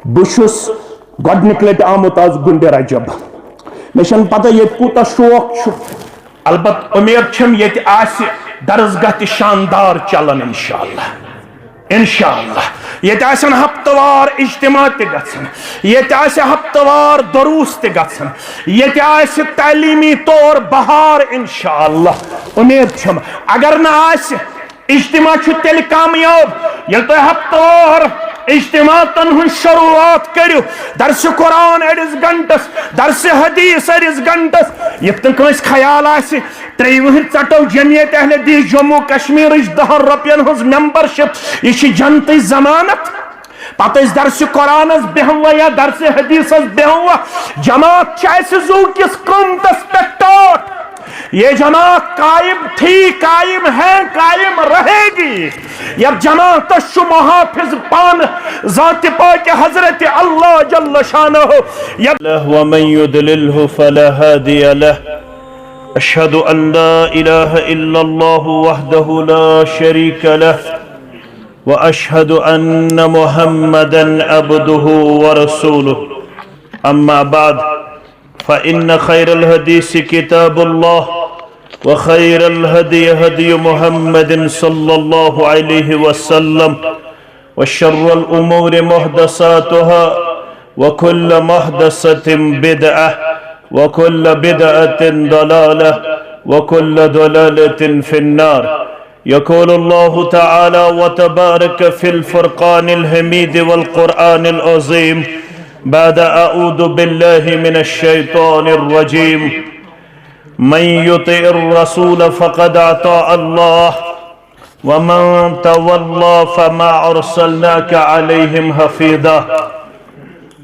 बुशुस गडनिक लट आमुत आज गुंडे रजब मे पता ये कूता शौक अलबत उम्मीद छम ये दरसगाह ति शानदार चलन इंशाअल्लाह ये हफ्तवार इज्तिमा ते गछन ये हफ्तवार दरूस ते गछन ये तालीमी तौर बहार इंशाअल्लाह उम्मीद छम अगर ना आस इज्तिमा तेल कामयाब ये तो हफ्तवार इज्तिमा तन शुरुआत करू दरस कुरान अड़िस घंटस दरस हदीस अड़िस घंटस यस ख्याल आस 3 वहर चटो जमियत अहले हदीस जम्मू कश्मीर 10 रुपयन हज मेंबरशिप यह जनत जमानत पत दरस कुरान बेहवा या दरस हदीस बेहवा जमात जू किस कमतस पे टोट ये जमात कायम थी, कायम है, कायम रहेगी। जब जमात मुहाफिज पान ज़ात पाक हज़रत अल्लाह जल्ल शानहु वमन युद्लिल्हु फला हादिय लह अशहदु अन ला इलाहा इल्लल्लाह वहदहु ला शरीक लह व अशहदु अन्न मुहम्मदन अब्दुहु व रसूलुहु अम्मा बाद फ़इन्न खैरल हदीस किताबुल्लाह व खैरल हदी हदी मुहम्मदिन सल्लल्लाहु अलैहि वसल्लम व शर्रल उमूर मुहदसातुहा व कुल्ल मुहदसतिन बिदअह व कुल्ल बिदअतिन दलालह व कुल्ल दलालतिन फिन्नार यक़ूलुल्लाहु तआला व तबारक फिल फुरक़ानिल हमीद वल क़ुरआनिल अज़ीम बाद अऊदु बिल्लाहि मिनश शैतानिर रजीम मन युतिइर रसूल फ़क़द अता अल्लाह व मन तवल्ला फ़मा अरसलनाका अलैहिम हफ़ीज़ा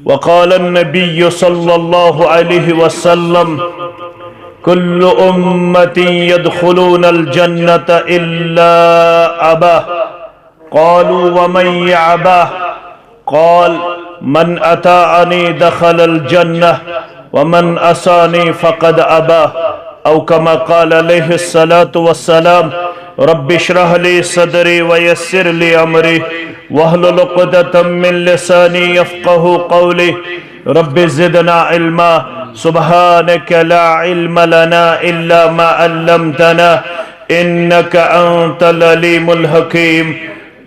व क़ाल अन्नबिय्यु सल्लल्लाहु अलैहि वसल्लम कुल्लु उम्मती यदखुलूनल जन्नत इल्ला अबा क़ालू व मन यअबा क़ाल मन अताअनी दखलल जन्नह व मन असानी फ़क़द अबा औ कमा क़ाल अलैहिस्सलातु वस्सलाम रब्बि इश्रह ली सदरी व यस्सिर ली अमरी वहलुल उक़दतम मिन लिसानी यफ़क़हू क़ौली रब्बि ज़िदना इल्मा सुब्हानक ला इल्म लना इल्ला मा अल्लमतना इन्नका अंतल अलीमुल हकीम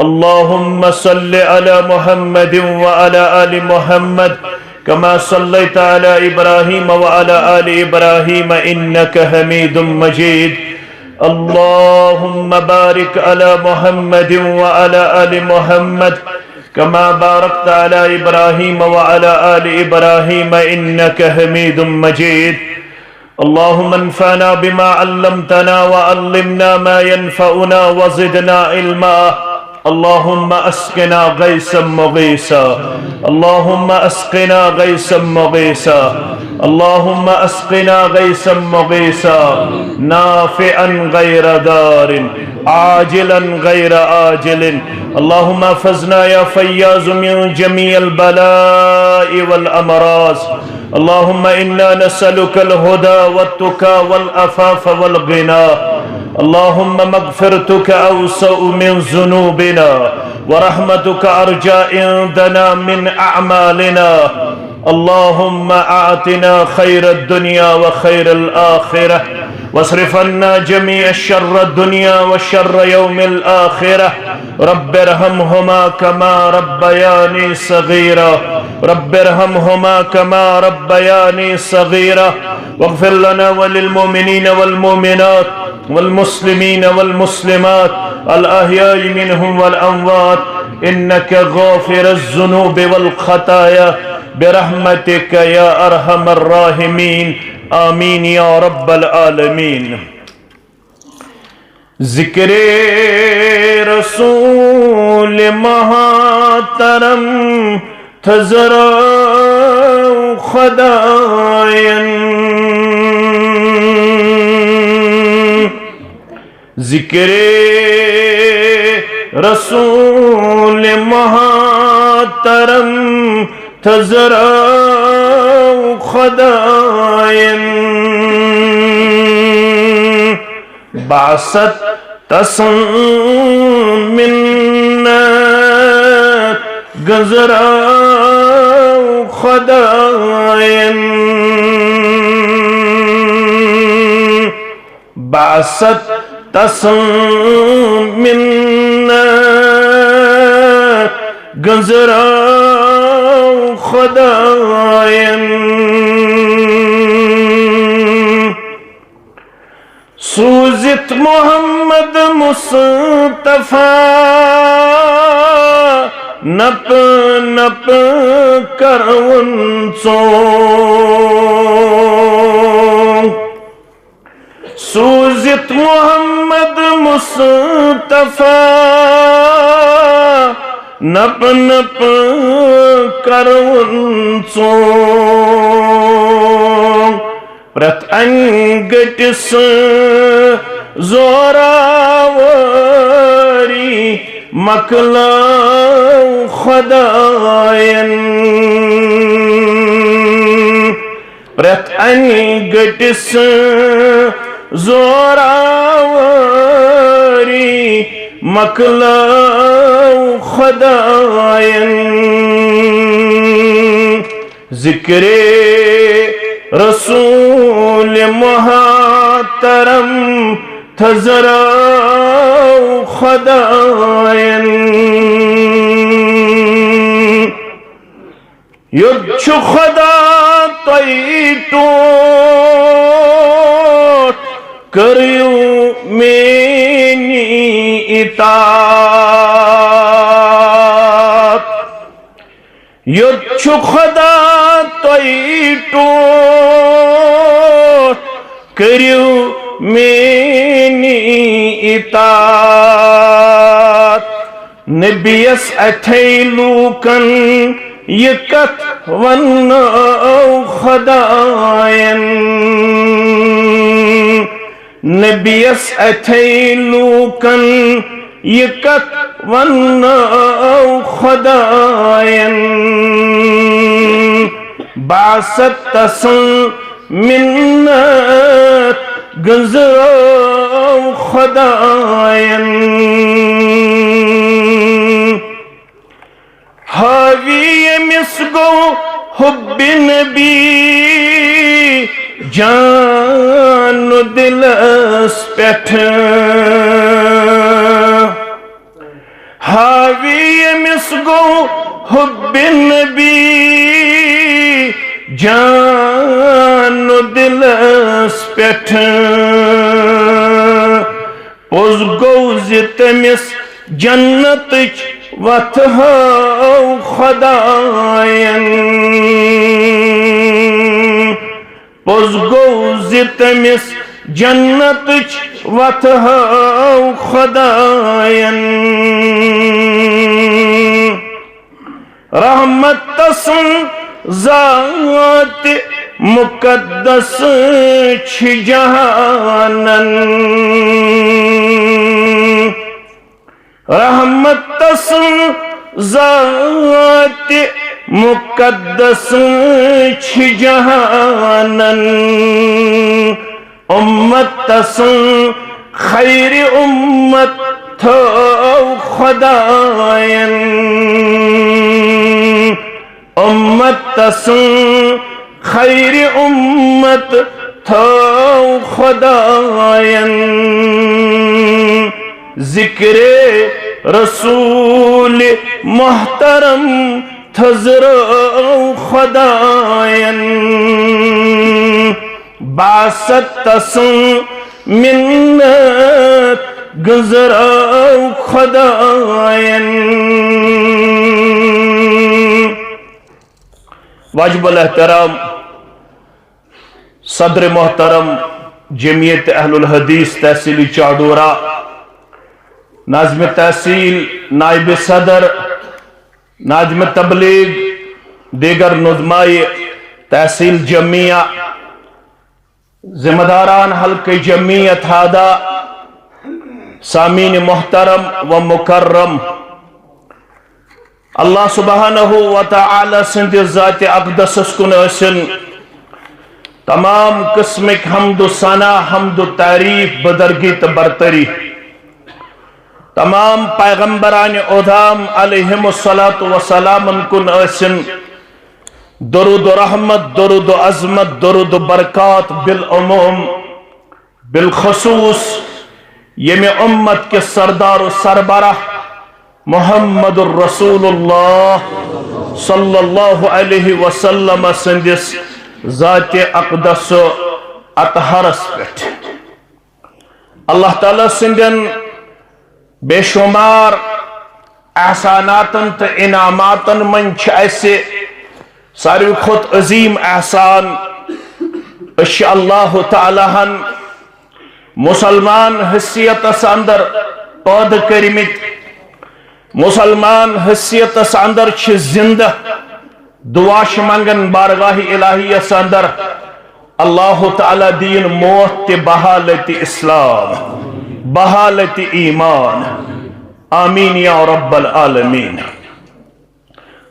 अल्लाहुम्मा सल्लि अला मुहम्मदिन व अला आलि मुहम्मद कमा सल्लैता अला इब्राहीम व अला आलि इब्राहीम इन्नका हमीदुम मजीद अल्लाहुम्मा बारिक अला मुहम्मदिन व अला आलि मुहम्मद कमा बारकता अला इब्राहीम व अला आलि इब्राहीम इन्नका हमीदुम मजीद अल्लाहुम्मा अन्फ़अना बिमा अल्लमतना व अल्लिमना मा यनफ़अुना व ज़िदना इल्मा अल्लाहुम्मा अस्क़िना गैसन मुग़ीसा अल्लाहुम्मा अस्क़िना गैसन मुग़ीसा अल्लाहुम्मा अस्क़िना गैसन मुग़ीसा नाफ़िअन गैर दारिन आजिलन गैर आजिलिन अल्लाहुम्मा हफ़िज़ना या फ़य्याज़ु मिन जमीइल बलाइ वल अमराज़ अल्लाहुम्मा इन्ना नसअलुकल हुदा वत्तुक़ा वल अफ़ाफ़ वल ग़िना अल्लाहुम्मा मग़फ़िरतुका अवसअु मिन ज़ुनूबिना व रहमतुका अर्जा इंदना मिन अअमालिना अल्लाहुम्मा आतिना खैरद दुनिया व खैरल आखिरह वस्रिफ़ अन्ना जमीअ शर्रद दुनिया व शर्र यौमिल आखिरह रब्बिरहमहुमा कमा रब्बयानी सग़ीरा रब्बिरहमहुमा कमा रब्बयानी सग़ीरा वग़फ़िर लना व लिल मुमिनीन वल मुमिनात वल मुस्लिमीन वल मुस्लिमात अल अहयाइ मिनहुम वल अमवात इन्नका गाफ़िरुज़ ज़ुनूबि वल ख़ताया बिरहमतिका या अरहमर राहिमीन आमीन या रब्बल आलमीन। ज़िक्रे रसूल महातरम थज़रा ख़दायन ज़िक्रे रसूल महातरम थज़रा ख़दायन बासत तसम मिन्नत गज़रा खुदायन बासत तस्म मिन्नत गजराव खुदायन सूजित मोहम्मद मुस्तफा नप नप करवन सो सूजित मोहम्मद मुस्तफा नप नप करवन सो प्रत अंगटिस जोरावरी मकलाव खुदायन प्रत अंगटिस जोरावरी मकलाव खुदायन जिक्रे रसूल मोहतरम थजराव खुदायन युद्ध खुदा तोई टोट करियो मेनी इतात युद्ध खुदा तोई टोट करियो मेनी इतात नबियस अठै लूकन ये कथ वन्नो खुदायन नबियस अठै लूकन ये कथ वन्नो खुदायन बासत तस्म मिन्नत गजराव खुदायन हावी मिसगो हुब्बे नबी जान दिलस पेठ हावी मिसगो हुब्बे नबी जान दिलस पेठ पोज गो तमिस जन्नत वत हाव खुदायन पोज गो तमिस जन्नत वत हाव खुदायन रहमत तस्म ज़ात मुक़द्दस छी जहानन रहमत तस्म ज़ात मुक़द्दस छी जहानन उम्मत तस्म खैर उम्मत थो खुदायन उम्मत तस्म खैर उम्मत थो खुदायन जिक्रे रसूल मोहतरम थजराव खुदायन बासत तस्म मिन्नत गजराव खुदायन वाजिबुल एहतराम सदर मोहतरम जमीयत अहलुल हदीस तहसीली चाडोरा नाज़िम तहसील नाइब सदर नाज़िम तबलीग दीगर नुज़माए तहसील जमिया जिम्मेदारान हल्के जमियत हादा सामीन मोहतरम व मुकर्रम अल्लाह सुब्हानहु व तआला सिंध ज़ात अक़दस कुन असन तमाम किस्मिक हम्दु सना हम्दु तारीफ बदरगी बरतरी तमाम पैगंबरान उधाम अलैहिमुस्सलातु वस्सलाम कुन असन दरुद रहमत, दरुद अजमत, दरुद बरकत बिलअमूम बिलखसूस यमे उम्मत के सरदार सरबराह मुहम्मदुर रसूलुल्लाह सल्लल्लाहु अलैहि वसल्लम संदिस ज़ाते अक़दस अतहरस पे अल्लाह ताला सिंदन बेशुमार एहसानातन तो इनामातन मन ऐसे सारी खुद अजीम एहसान अल्लाह ताला मुसलमान हैसियत अंदर पैदा करमित मुसलमान हैसियत अंदर जिंदा दुआ मंगन बारगाह इलाहियस अंदर अल्लाह ताला दीन मौत ते बहालत इस्लाम बहालत ईमान आमीन या रब्बल आलमीन।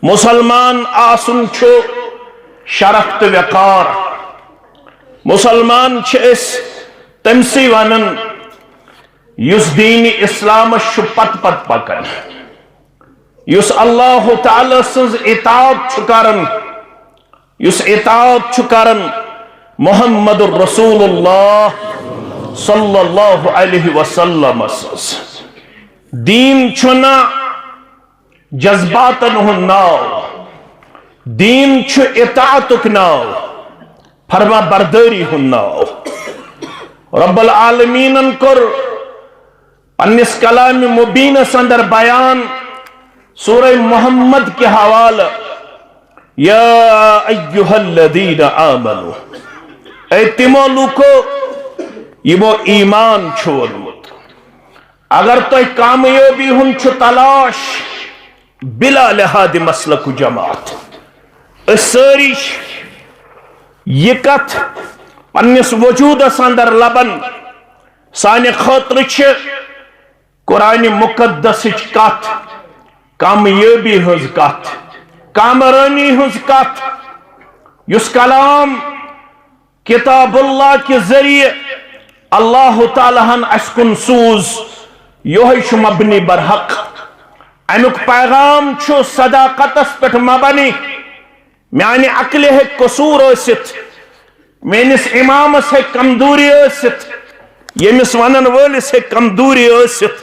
मुसलमान आसुन छो शरफ तो वकार मुसलमान तमसी वनन युस दीन इस्लाम पत पत पकन युस अल्लाह ताला सज इताअत छु करन युस इताअत छु करन मुहम्मदुर रसूलुल्लाह सल्लल्लाहु अलैहि वसल्लम दीन छुना जज्बातन हुन नाव दीन छु इताअतुक नाव फरमा बरदारी हुन नाव। रब्बुल आलमीन कर अन्निस कलाम मुबीन अंदर बयान सूरह मोहम्मद के हवाला या अय्युहल्लज़ीना आमनू ऐ तिमो लूको यमो ईमान छोड़मुत अगर तो कामयाबी हुन छु तलाश बिला लिहाद मसलक जमात सारी ये कथ पन्निस वजूदस अंदर लबन साने खतर कुरान मुकद्दस कथ कामयाबी हज कथ कामरानी हज कथ युस कलाम किताबुल्लाह के जरिए अल्लाह ताला अस्कुन सूज योह मबनी बरहक अमुक पैगाम छु सदाकतस पे मबनी माने अकल है कसूर ओसित मेनिस इमामस है कमजोरी ओसित यमिस वनन वलिस है कमजोरी ओसित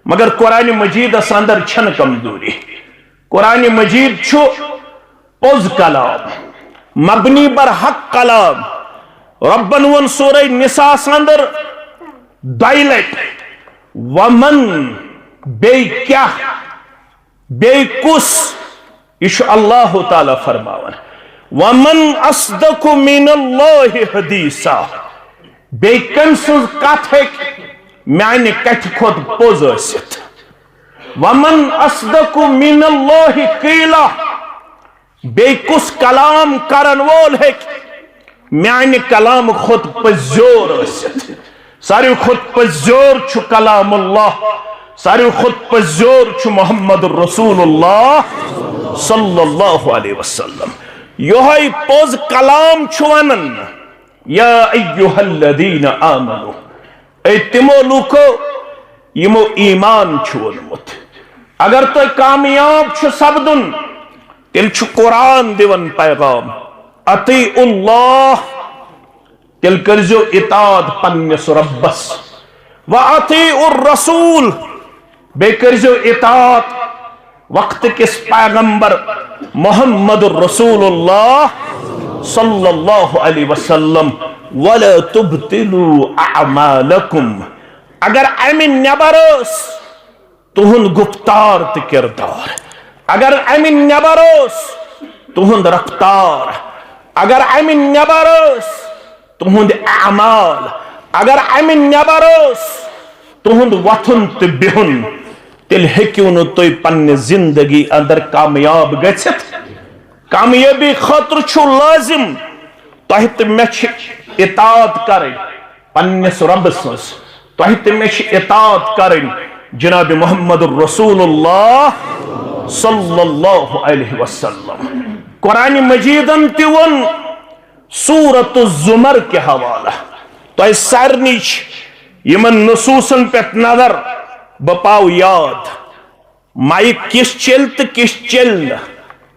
मगर कुरान मजीद अंदर छन कमजोरी कुरान मजीद छु पोज कलाम मबनी बर हक कलाम रब्बन वन सूरह निसा अंदर दाइलट वमन बे क्या बेकुस इश अल्लाह ताला फरमावन वमन अस्दकु मिनल्लाहि हदीसा बेकन सुज कथ है माने कथ खुद पोज असित वमन अस्दकु मिनल्लाहि कीला बेकुस कलाम करन वोल है माने कलाम खुद पजोर असित सारी खुद पजोर छु कलामुल्लाह सारी खुद पजोर छु मुहम्मद रसूलुल्लाह सल्लल्लाहु अलैहि वसल्लम योहाई पोज कलाम छु वनन या अय्युहल्लज़ीना आमनू ऐ तिमो लूको यमो ईमान छु वनमुत अगर तो कामयाब छु सबदुन तिल छु कुरान दिवन पैगाम अतीउल्लाह तिल करजो इताअत पन्निस रब्बस व अतीउर रसूल बे करजो इताअत वक्त किस पैगंबर मुहम्मदुर रसूलुल्लाह सल्लल्लाहु अलैहि वसल्लम वला तुबतिलू अमालकुम अगर अमिन नबरोस तुहुंद गुफ्तार ते किरदार अगर अमिन नबरोस तुहुंद रफ्तार अगर अमिन नबरोस तुहुंद अमाल अगर अमिन नबरोस तुहुंद वथुन ते बिहुन तिल हेक्यू न तुई पन्ने जिंदगी अंदर कामयाब गछित कामयाबी खतर छु लाजिम तोह ते मे इताअत करें पन्निस रब सस तोह ते मे इताअत करें जनाब मुहम्मद रसूलुल्लाह सल्लल्लाहु अलैहि वसल्लम। कुरान मजीदन तिवन सूरत ज़ुमर के हवाला तो सारनी यमन नसूसन पे नजर बपाव याद माइक किस चल तो किस चल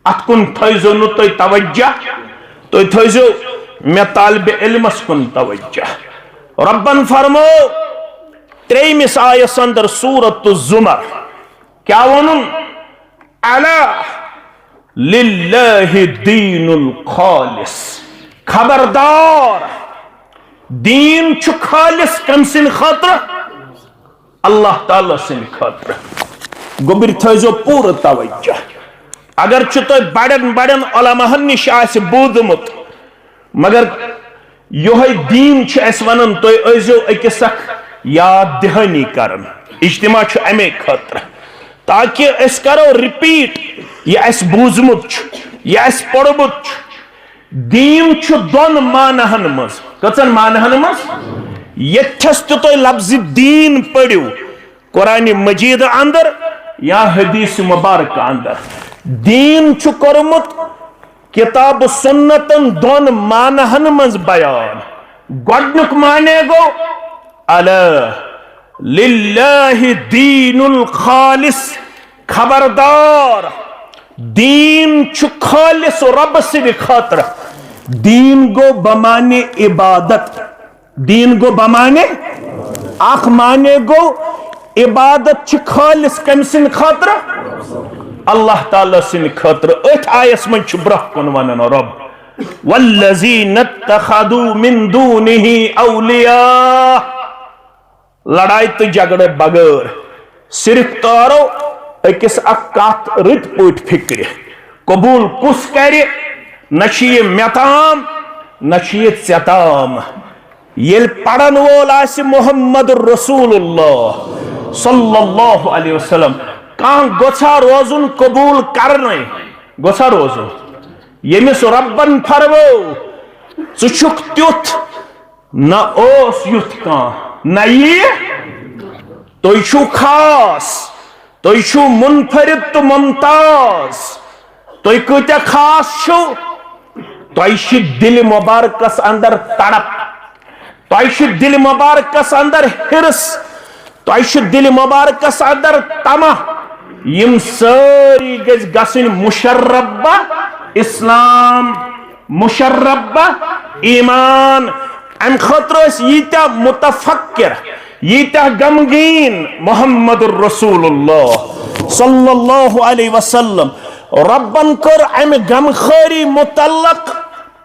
अतकुन थो नु तुम तवज्जा तुम थो मे तालिब इल्मस कुन तवज्जा रब्बन फरमो 3 आयस अंदर सूरत ज़ुमर क्या वनुन अला लिल्लाहि दीनुल खालिस खबरदार दीन छु खालिस कम सिन खातिर अल्लाह ताला सिन खातिर गोबिर थो पूर तवज्जा अगर तुम बड़न बड़न उलमाहन निश बूदमुत मगर योह दीन वन तुम अकिस याद दहानी कर इज्तिमा अमे खतर ताकि अस करो रिपीट यह बूजमुत यह पढ़मुत दीन दोन मानहन मज कचन मानहन मज यथस तुम लफ्ज दीन पढ़ो कुरान मजीद अंदर या हदीस मुबारक अंदर दीन कोरमुत किताब सुन्नतन दोन मानहन मज बयान गोडनुक माने गो अला लिल्लाहि दीनुल खालिस खबरदार दीन खालिस रब से खातर दीन गो बमाने इबादत दीन गो बमाने आख माने गो इबादत खालिस कम सिन खातर अल्लाह ताला सिन खातर अथ आयस मन ब्रह कुन वनन रब वल्लज़ीन इत्तखदू मिन दूनिही औलिया लड़ाई तो झगड़े बगैर सिर्फ तारो अकिस अक्कात रित पुट फिक्र कबूल कुस करे नशिये मेताम नशिये चताम येल पढ़न वोल आसि मोहम्मद रसूलुल्लाह सल्लल्लाहु अलैहि वसल्लम कां गोछा रोजुन कबूल करने गोछा रोजुन यमिस रब्बन फरवो चुछुक त्युथ न ओस युथ कां न ये तुझु खास तुझु मुनफरिद तो मुमताज तुझ कत्या खास छु तुझ दिल मुबारकस अंदर तड़प तुझ दिल मुबारकस अंदर हिरस तुझ दिल मुबारकस अंदर तमा यम सारी गसन मुशर्रबा इस्लाम मुशर्रबा ईमान अम खतर यीत्या मुतफक्किर यीत्या गमगीन मोहम्मद रसूलुल्लाह सल्लल्लाहु अलैहि वसल्लम रब्बन कर अम गमखारी मुतल्लक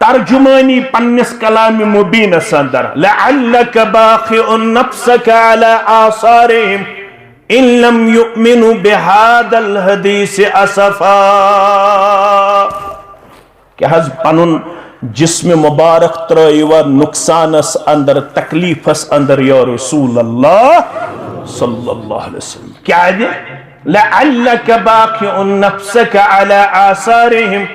तर्जुमानी पन्निस कलाम मुबीन अंदर लअल्लक बाखिउन नफ्सक अला आसारिहिम इन लम युमिनु बिहादल हदीस असफा क्या हज पनुन जिस्म मुबारक त्रयवा नुकसानस अंदर तकलीफस अंदर या रसूल अल्लाह सल्लल्लाहु अलैहि वसल्लम क्या है लअल्लक बाखिउन नफ्सक अला आसारिहिम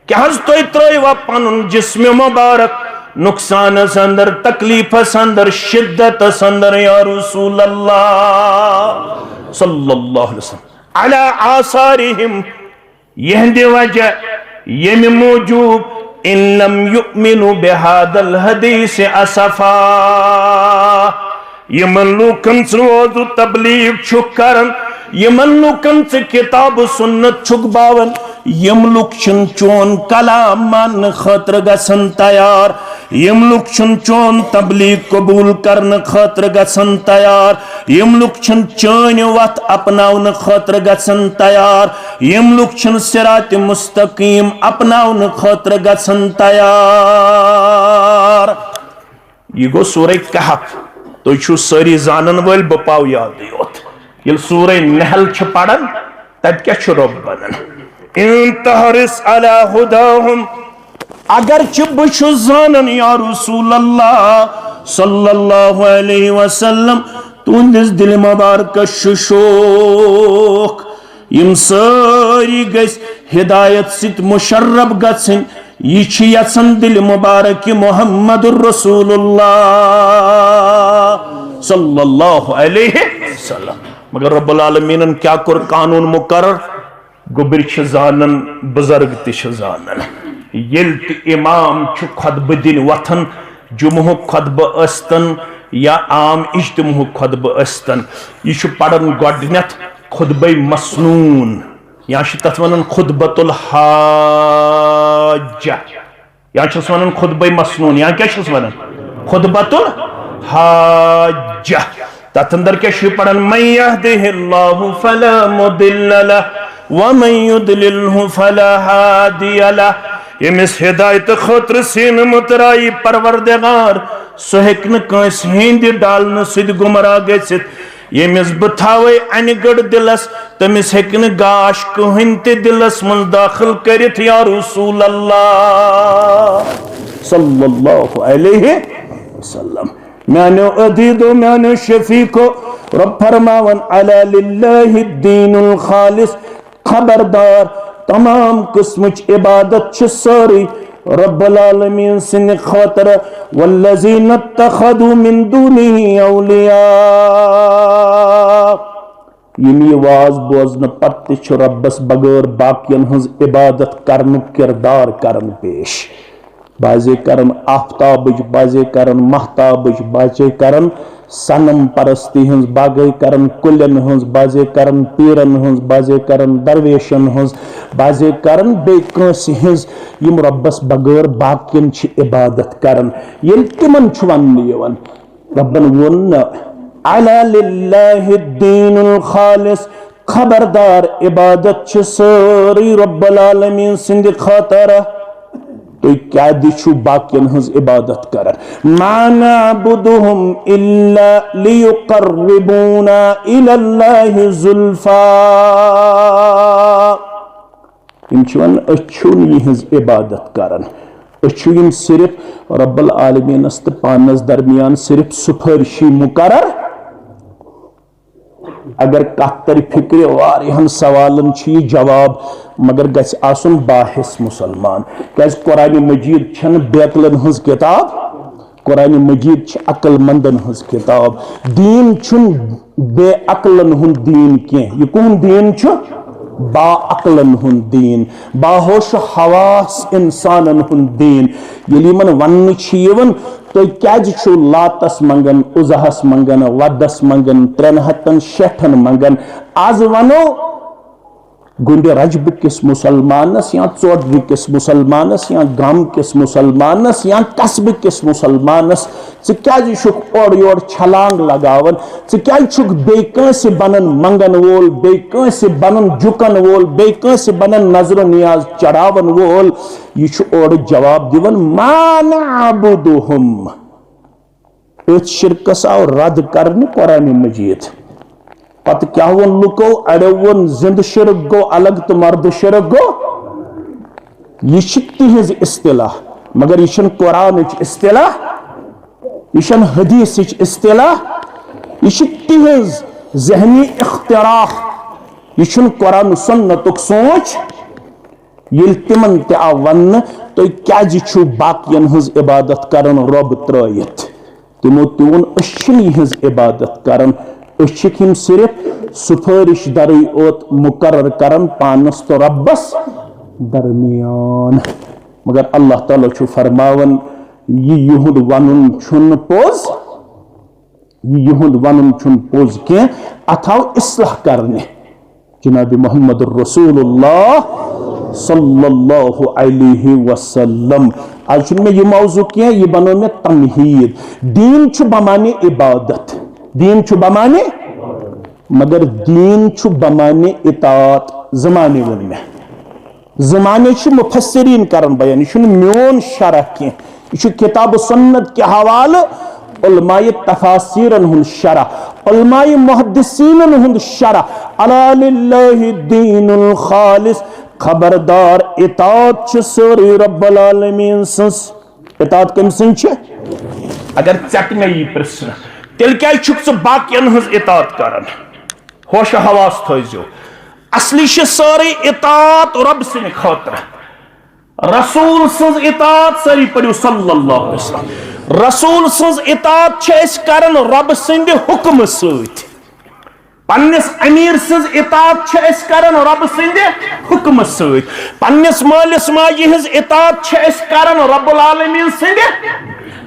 क्या हज तो त्रयवा पनुन जिस्म मुबारक नुकसानस अंदर तकलीफस अंदर शिद्दतस अंदर या रसूल अल्लाह सल्लल्लाहु अलैहि वसल्लम अला आसारिहिम यह वजह यम मौजूद इन लम युमिनु बिहादल हदीस असफा यमन लूकन वोजु तबलीग छुक करन यमन लूकन किताब सुन्नत छुक बावन यम लुक चोन कलाम मान खतर गसन तैयार यम लुक चोन तबलीग कबूल करन खतर गसन तैयार यम लुक चन वत अपनावन खतर गसन तैयार यम लुक सिरात मुस्तकीम अपनावन खतर गसन तैयार यह गो सूरह कहफ तुझु सारी जानन वल बपाव याद योत ये सूरह नहल पढ़न तब क्या रब बनन इन तहरिस अला हुदाहुम अगर बह जानन या रसूल अल्लाह सल्लल्लाहु अलैहि वसल्लम तुंदिस दिल मुबारक शोक यम सारी गस हिदायत सित मुशर्रब गसन यह यसन दिल मुबारक मोहम्मद रसूलुल्लाह सल्लल्लाहु अलैहि वसल्लम मगर रब्बुल आलमीन क्या कर कानून मुकर्रर गोबिर जानन बुजुर्ग तानन ये इमाम खुतब दिन वथन जुमह खुतब अस्तन या आम इज्तिमा खुतब अस्तन यह पढ़न गोडनेथ खुतब मसनून या तथ वन खुतबतुल हाजा या वन खुतबे मसनून या क्या वन खुतबतुल हाजा तथ अंदर क्या पढ़न मन यहदिहिल्लाहु फला मुदिल्ल लहु व मन युद्लिल्हु फला हादिय लहु यमिस हिदायत खतर सीन मुतराई परवरदिगार सो हेक न कंस हिंद डालन सिद गुमराह गसित यमिस बथावे अनगढ़ दिलस तमिस हेक न गाश कहन ते दिलस मन दाखिल करित या रसूल अल्लाह सल्लल्लाहु अलैहि वसल्लम म्यानो अदीदो म्यानो शफीको रब फरमावन अला लिल्लाहि दीनुल खालिस खबरदार तमाम किस्मच इबादत छ सारी रब्बुल आलमीन सिंह खातर वल्लज़ीन इत्तखदू मिन दूनिही औलिया यम ये वाज बोजन पत्ते छ रब्बस बगैर बाकियन हंज इबादत करन किरदार करन पेश बाजे करन आफ्ताबज बाजे करन महताबज बाजे करन सनम परस्ती हंज बागे करन कुलन हंज बाजे करन पीरन हंज बाजे करन दरवेशन हंज बाजे करन बे कंस हंज यम रब्बस बगैर बाकियन छ इबादत करन ये तिमन छ वन यवन रब्बन वन अला लिल्लाहि दीनुल खालिस खबरदार इबादत छ सारी रब्बुल आलमीन सिंध खातर तो क्या दिशु बाकियन हंज इबादत करन मा नअबुदुहुम इल्ला लियुकर्रिबूना इलल्लाहि जुल्फा इन छवन अछुन हंज इबादत करन अछु यम सिर्फ रब्बुल आलमीन अस्त पानस दरमियान सिर्फ सुफरशी मुकर्रर अगर कतर फिक्र वारिहन सवालन छी जवाब मगर गछ आसुन बाहिस मुसलमान क्या कुरान मजीद छन बेअक्लन हंज किताब कुरान मजीद छ अक्लमंदन हंज किताब दीन छुन बेअक्लन हुन दीन के ये कौन दीन छ बाअक्लन हुन दीन बाहोश हवास इंसानन हुन दीन यलि मन वन छ यवन तो क्या लातस मंगन उजहस मंगन वदस मंगन 360 मंगन आज वनो गुंडे रजब किस मुसलमानस या चौधरी किस मुसलमानस या गाम किस मुसलमानस या कस्ब किस मुसलमानस क्या और योर छलांग लगावन क्या बेकंस बनन मंगन वोल बेकंस बनन झुकन वोल बेकंस बनन नजर नियाज चढ़ावन वोल यह और जवाब दिवन मा नअबुदुहुम इस शिरकस आव रद करने कुरान मजीद पत क्या वो लुको अड़ो वन जिंद शिरक गो अलग तो मर्द शिरक गो यह तिहज इस्तिलाह मगर यह कुरान इस्तिलाह यह हदीस इस्तिलाह यह तिहज जहनी इख्तिराह यह कुरान सुन्नतुक सोच ये तिमन ते आव वन तो क्या बाकियन हज इबादत करन रब त्रयित तिमो तून हज इबादत करन हम सिर्फ सुफारिश दरई ओत मुकर्रर करन पानस तो रब्बस दरमियान मगर अल्लाह ताला छु फरमावन युहुद वनुन छुन पोज युहुद वनुन छुन पोज के अथाव इस्लाह करने जनाब मोहम्मद रसूलुल्लाह सल्लल्लाहु अलैहि वसल्लम आज में ये मौजू किया ये बनो में तमहीद दीन छु बमाने इबादत दीन छु बमाने मगर दीन छु बमाने इतात जमाने वन में जमाने छु मुफस्सिरीन करन बयान यह म्योन शरह की यह किताब सुन्नत के हवाले उलमाए तफासीरन हुन शरह उलमाए मुहद्दिसीनन हुन शरह अला लिल्लाहि दीनुल खालिस खबरदार इतात छ सारी रब्बुल आलमीन सस इतात कम सं छ अगर चट में ये प्रश्न तेल क्या बाकियन हज इतात करन होश हवास थो असली सारी इतात रब सिंह खातर रसूल सज इतात सारी पढ़ो सल्लल्लाहु अलैहि वसल्लम रसूल सज इतात करन रब सिंह हुक्म सत पन्निस अमीर सज इतात करन रब सिंह हुक्म सत पन्निस मालिस माजी हज इतात करन रब्बुल आलमीन सिंह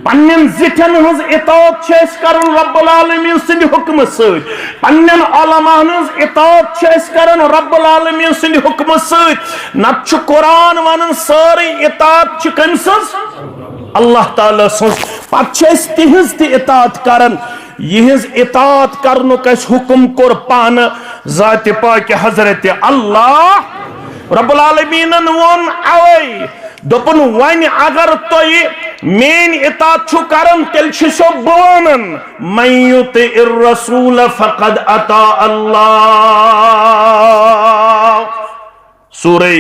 पन्नन जिठन हज इतात करन रब्बुल आलमीन सिंद हुक्म सत, पन्नन उलमान हज इतात करन रब्बुल आलमीन सिंद हुक्म सत। नत छु कुरान वनन सारी इतात कम्स अल्लाह ताला सज, पत तिहज ति इतात करन। यहज इतात करनुक हुक्म कोर पान जात पाक हजरत अल्लाह रब्बुल आलमीन वोन अवै दोपन वन अगर तुय मेन इतात छु करन तेल सो बोनन मन युतिइर रसूल फकद अता अल्लाह। सूरह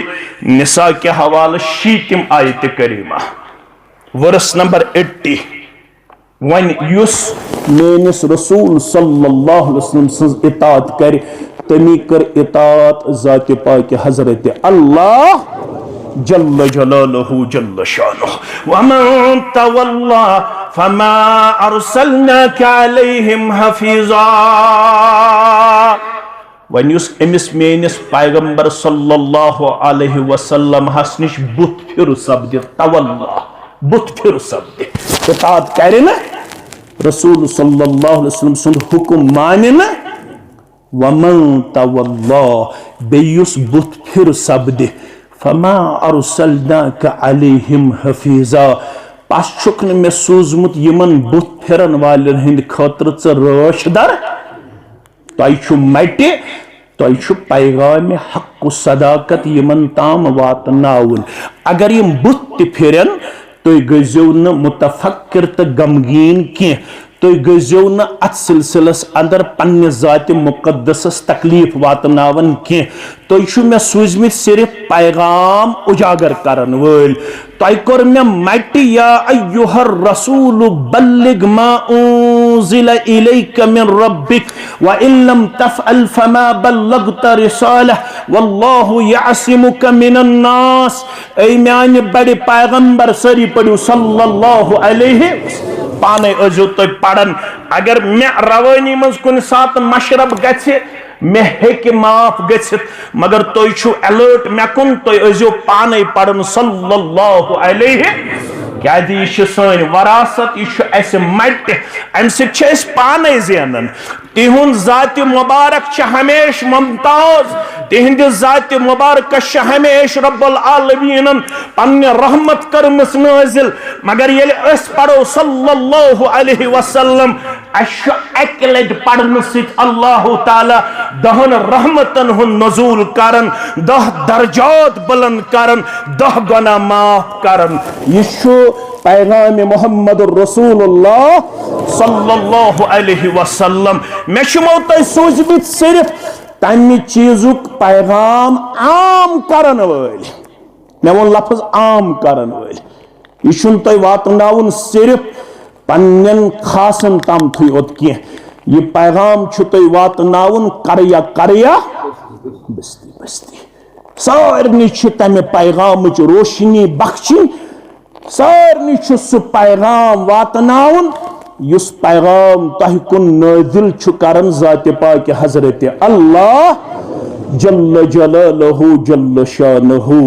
निसा के हवाले शीतिम आयत करीमा वर्स नंबर 80। वन युस मेनिस रसूल सल्लल्लाहु अलैहि वसल्लम सज इतात कर तमी कर इतात जात पाक हजरत अल्लाह जल्ल जलालहु जल्ल शानुहु। वमन तवल्ला फमा अरसलनाका अलैहिम Hafiza. One use amiss menace पैगंबर सल्लल्लाहु अलैहि वसल्लम हस निश बुत फिर सब्द तवल्ला बुत फिर सब्द इतात करे न रसूल सल्लल्लाहु अलैहि वसल्लम सुन हुक्म माने न। वमन तवल्ला बेयुस बुत फिर सब्द फमा अरसलनाका अलैहिम हफीजा। पस छुक न मे सूजमुत यमन बुत फिरन वालन हिंद खतर च रशदर। तय छु मटे तय छु पैगाम हक सदाकत यमन ताम वातनाउन। अगर यम बुत फिरन तुय गजो न मुतफक्किर त गमगीन के, तुय गजो न अत सिलसिलस अंदर पन्ने जात मुकद्दस तकलीफ वातनावन के। तुय छु मे सूजमित सिर्फ पैगाम उजागर करन वल। तुय कोर मे मट या अय्युहर रसूल बल्लिग मा उनज़िला इलैका मिन रब्बिक व इन लम तफ़अल फमा बल्लगत रिसालह वल्लाहु यअसिमुका मिनन नास। ऐ म्यान बड़े पैगंबर सरी पड़ू सल्लल्लाहु अलैहि पाने अजो तुय पढ़न। अगर मे रवानी मज कुन सात मशरब गछे मे हेक माफ गछित, मगर तुय छु अलर्ट मे कुन तुय अजो पाने पढ़न सल्लल्लाहु अलैहि। क्या दी सन वरासत यह मट अम सस पाने जेनन। तिहुंद जात मुबारक हमेश मुमताज, तिहंद जात मुबारक हमेश रब्बुल आलमीन पन्ने रहमत करमस नाजिल। मगर ये पढ़ो सल्लल्लाहु अलैहि वसल्लम अक लट पढ़न सित अल्लाह ताला दहन रहमतन हुन नजूल करन, 10 दर्जात बुलंद करन, 10 गुनाह माफ करन। यह पैगाम मोहम्मद रसूलुल्लाह सल्लल्लाहु अलैहि वसल्लम। मे शुमो तय सूजमित सिर्फ तमि चीजुक पैगाम आम करन वल। मे वो लफ्ज आम करन वल। यह तय वातनाउन सिर्फ पन्नन खासन तम थी ओत की। यह पैगाम तय वातनाउन करया करया बस्ती बस्ती। सारनी तमे पैगाम रोशनी बख्शिन, सारनी सह पैगाम वातनाउन युस पैगाम तह कुन नाजिल करन जात पाक हजरत अल्लाह जल्ल जलालहु जल्ल शानुहु।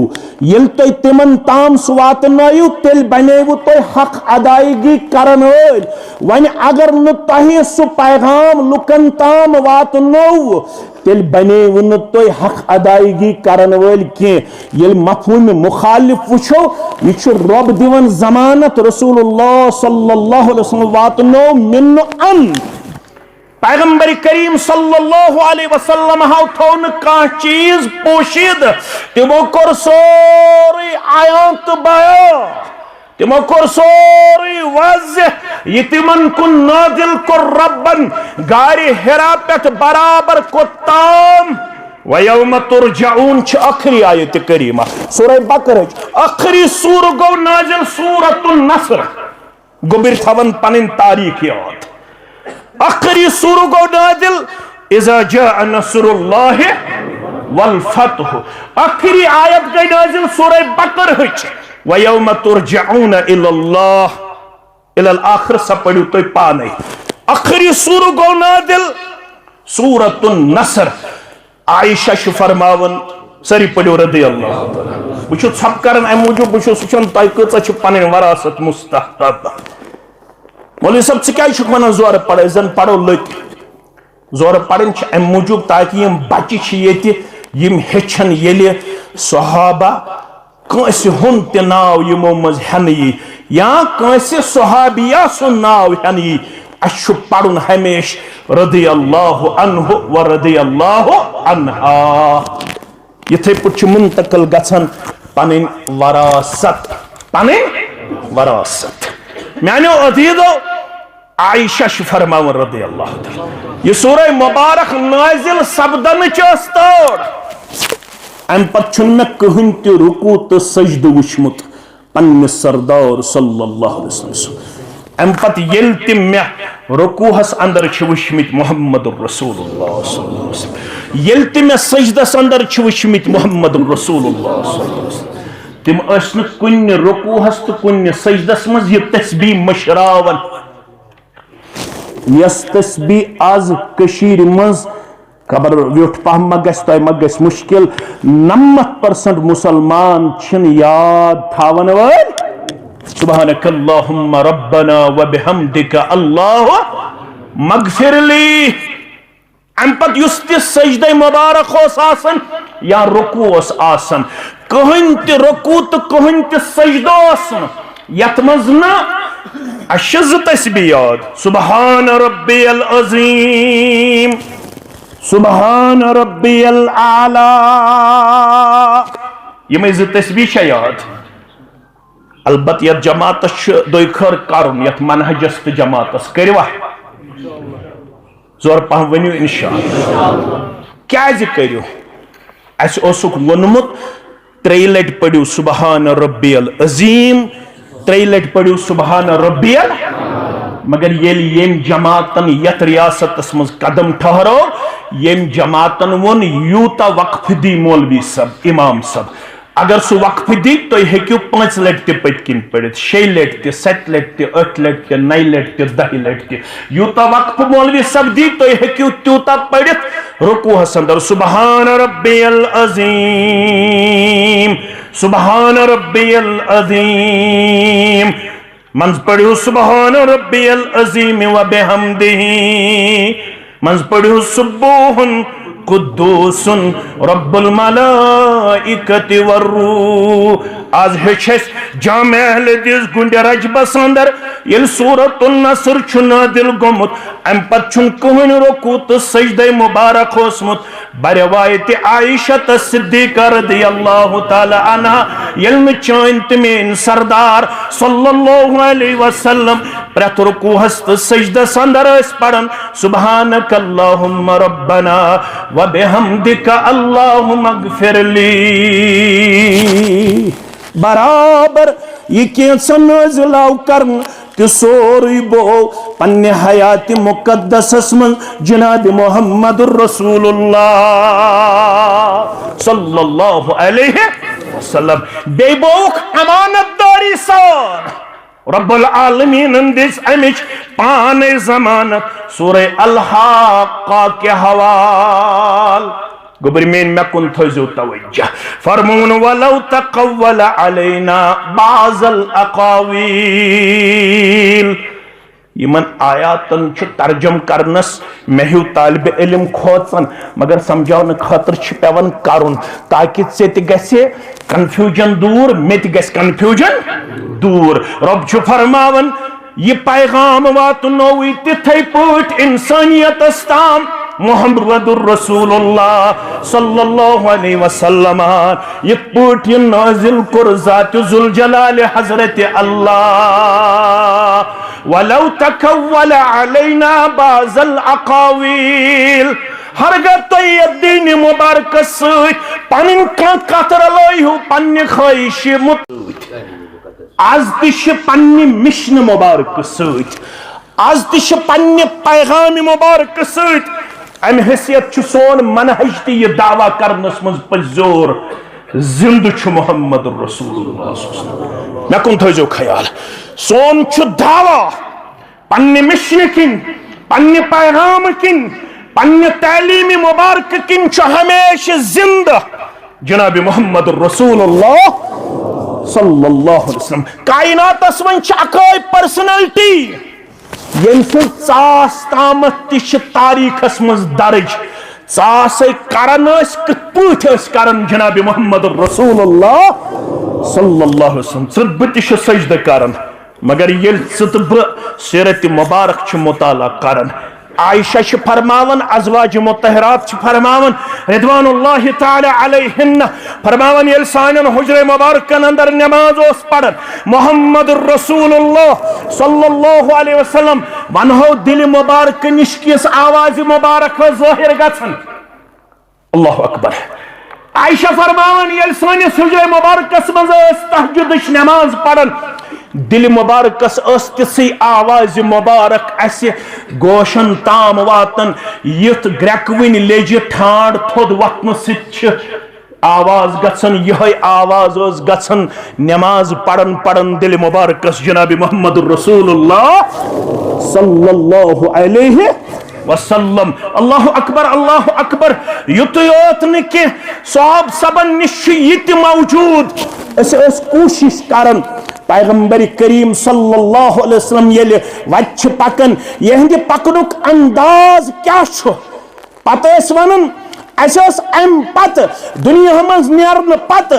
येल तुय तिमन ताम सह वातनायु तेल बनेवु तुय हक अदायगी करन वल। वन अगर न तुह सह पैगाम लुकन ताम वातनौ तेल बनेवु न तुय हक अदायगी करन वल के। येल मफहूम मुखालिफ वुछो यह रब दिवन जमानत रसूलुल्लाह सल्लल्लाहु अलैहि वसल्लम वातनौ मिन अन। पैगंबर करीम सल्लल्लाहु अलैहि वसल्लम हाउ थोन का चीज पोशीद, तिमो कोर सोरी आयत बयान, तिमो कोर सोरी वाज़ेह ये तिमन कुन नाजिल कोर रब्बन गारी हिरा पेट बराबर को ताम। वयौम तुरजाऊन छ आखिरी आयत करीमा सूरह बकरा आखिरी सूर गो नाजिल सूरतुन नस्र। गोबिर थवन पनिन तारीख याद आखिरी सूर गो नाजिल इज़ा जाअ नस्रुल्लाहि वल फतह। आखिरी आयत गई नाजिल सूरह बकरा वयौम तुरजाऊन इलल्लाह इलल आखिर सब पढ़ू तो पाने। आखिरी सूर गो नाजिल सूरतुन नस्र। आयशा फरमावन सरी पढ़ो रदी अल्लाह बह छप कर अम मूजूब बह तह कच पन वरासत मुस्तहब। मौलवी साहब क्या वन जोर पढ़ जन पढ़ो लत जोर पढ़न अम मूजूब ताकि यम बच्चे हेचन ये सहाबा कंस हुन त नाव यमो मज हेन यी या कंस सहाबिया सुन नाव हेन यी अश पढ़ुन हमेश रदी अल्लाह अन्हु व रदी अल्लाह अन्हा इथे पुछ मुंतकल गछन पनिन वरासत मानो अजीजो आयशा फरमावन रदी अल्लाह तआला ये सूरह मुबारक नाजिल सपदन तोड़ अम पे मे कहन त रुकू तो सजद वुचमुत पन्ने सरदार सल्लल्लाहु अलैहि वसल्लम अम पे येल त मे रुकूहस अंदर वुचमित मुहम्मदुर रसूलुल्लाह सल्लल्लाहु अलैहि वसल्लम येल त मे सजदस अंदर वुचमित मुहम्मदुर रसूलुल्लाह सल्लल्लाहु अलैहि वसल्लम तिम न कुन रुकूहस तो कुन सजदस मज ये तस्बीह मशरावन यस तस्बीह आज कशीर मज खबर व्युठ पह मा गस मुश्किल 90% मुसलमान छिन याद थावन वल सुब्हानकल्लाहुम्मा रब्बना व बिहम्दिका अल्लाह मगफिरली अम पत युस त सजदे मुबारक होस आसन या रुकू ओस आसन कहन त रुकू तो कहन त सजदो आसन यत मज न अशज तस्बीह याद सुब्हान रब्बियल अजीम सुब्हान रब्बियल आला ये ज तस्बीह याद अलबत् यत जमात दोखर करुन यत मनहजस तो जमातस करवा जोर पह वनु इंशाअल्लाह क्या करू असुक वोनमुत 3 लट पढ़ू सुब्हान रब्बियल अजीम 3 लट पढ़ू सुब्हान रब्बियल मगर येम जमातन यत रियासतस मज कदम ठहरो येम जमातन वोन यूता वक्फ दी मौलवी सब इमाम सब अगर सह वक्फ दी तो हेक्यू 5 लट त पत्किन पढ़ित 6 लट त 7 लट त 8 लट त 9 लट त 10 लट त यूता वक्फ मौलवी सब दी तो हेक्यू त्यूता पढ़ित रुकूहस अंदर सुब्हान रब्बियल अजीम सुब्हान रब्बियल अजीम मंज पढ़ू सुब्हान रब्बियल अजीम व बिहम्दिही मंज पढ़ू सुब्बूहुन कुद्दूसुन रब्बुल मलाइकति वर्रूह आज हेछस जामे अहले दिस गुंडे रजबस अंदर ये सूरतुल नसर छु नादिल गोमुत अम पत छुन कहन रुकू तो सजदे मुबारक होसमुत बरवायत आयशा सिद्दीका रदियल्लाहु ताला अन्हा यल्म चाइन तमेन सरदार सल्लल्लाहु अलैहि वसल्लम प्रत रुकूहस तो सजदस अंदर अस पढ़न सुब्हानकल्लाहुम्मा रब्बना व बिहम्दिका अल्लाहुम्मा अगफिरली बराबर ये कैसा नाज़िल करन कि सोरी बो पन्ने हयात मुकद्दसस मन जनाब मुहम्मदुर रसूलुल्लाह सल्लल्लाहु अलैहि वसल्लम बेबोक अमानतदारी सान रब्बुल आलमीन दिस अमिच पाने जमानत सूरह अल-हाक़्क़ा के हवाल गोबर मेन मे कुन थो तवज्जो फरमून वलौ तक़व्वल अलैना बाज़ल अक़ावील यमन आयातन तर्जम करनस मेहू तालिब इल्म खोचन मगर समझावन खतर पेवन करुन ताकि से गसे कंफ्यूजन दूर मे गस कंफ्यूजन दूर रब छु फरमावन ये पैगाम वातनोवी तिथै पट इंसानियत ताम मुहम्मदुर रसूलुल्लाह सल्लल्लाहु अलैहि वसल्लम ये पट ये नाजिल कुर ज़ात जुल जलाल हजरत अल्लाह वलौ तकव्वल अलैना बाज़ल अक़ावील हरगत तो ये दीन मुबारक पन कतर लयहु पन्ने ख्वाहिश आज तिश पन्ने मिशन मुबारक आज तिश पन्ने पैगाम मुबारक अम हैसियत सोन मनहज ती ये दावा करनस मज जोर जिंद मुहम्मद रसूलुल्लाह मे कुन थो ख्याल सोन दावा पन्ने मिशन किन पन्ने पैगाम किन पन्ने तालीम मुबारक किन हमेशा जिंद जनाब मुहम्मद रसूलुल्लाह सल्लल्लाहु अलैहि वसल्लम कायनातस मन पर्सनैलिटी यम सास ताम तारीखस मज दर्ज सास करन करन जनाब मोहम्मद रसूलुल्लाह सल्लल्लाहु अलैहि वसल्लम बत सजद करन मगर ये सीरत मुबारक मुताला करन आयशा फरमावन अज़वाज मुतहरात फरमावन रिदवानुल्लाहि ताला अलैहिन्ना फरमावन ये सानन हुजरे मुबारकन अंदर नमाज ओस पढ़न मोहम्मद रसूलुल्लाह सल्लल्लाहु अलैहि वसल्लम वनहो दिल मुबारक निश किस आवाज मुबारक ज़ाहिर गछन अल्लाहु अकबर आयशा फरमावन ये सानिस हुजरे मुबारकस मज तहज्जुद नमाज पढ़न दिल मुबारकस तिसी आवाज मुबारक अस गोशन ताम वातन युथ ग्रेकविन लेज ठाड़ थोद वतन आवाज गसन यह आवाज गसन नमाज पढ़न पढ़न दिल मुबारकस जनाब मोहम्मद रसूलुल्लाह सल्लल्लाहु अलैहि वसल्लम अल्लाह अकबर युत योत न कि साहब सबन निश ये मौजूद कोशिश करन पैगंबर करीम सल्लल्लाहु अलैहि वसल्लम ये वच पकन यहंद पकनुक अंदाज क्या पत वन अम पत दुनिया मज नेरन पत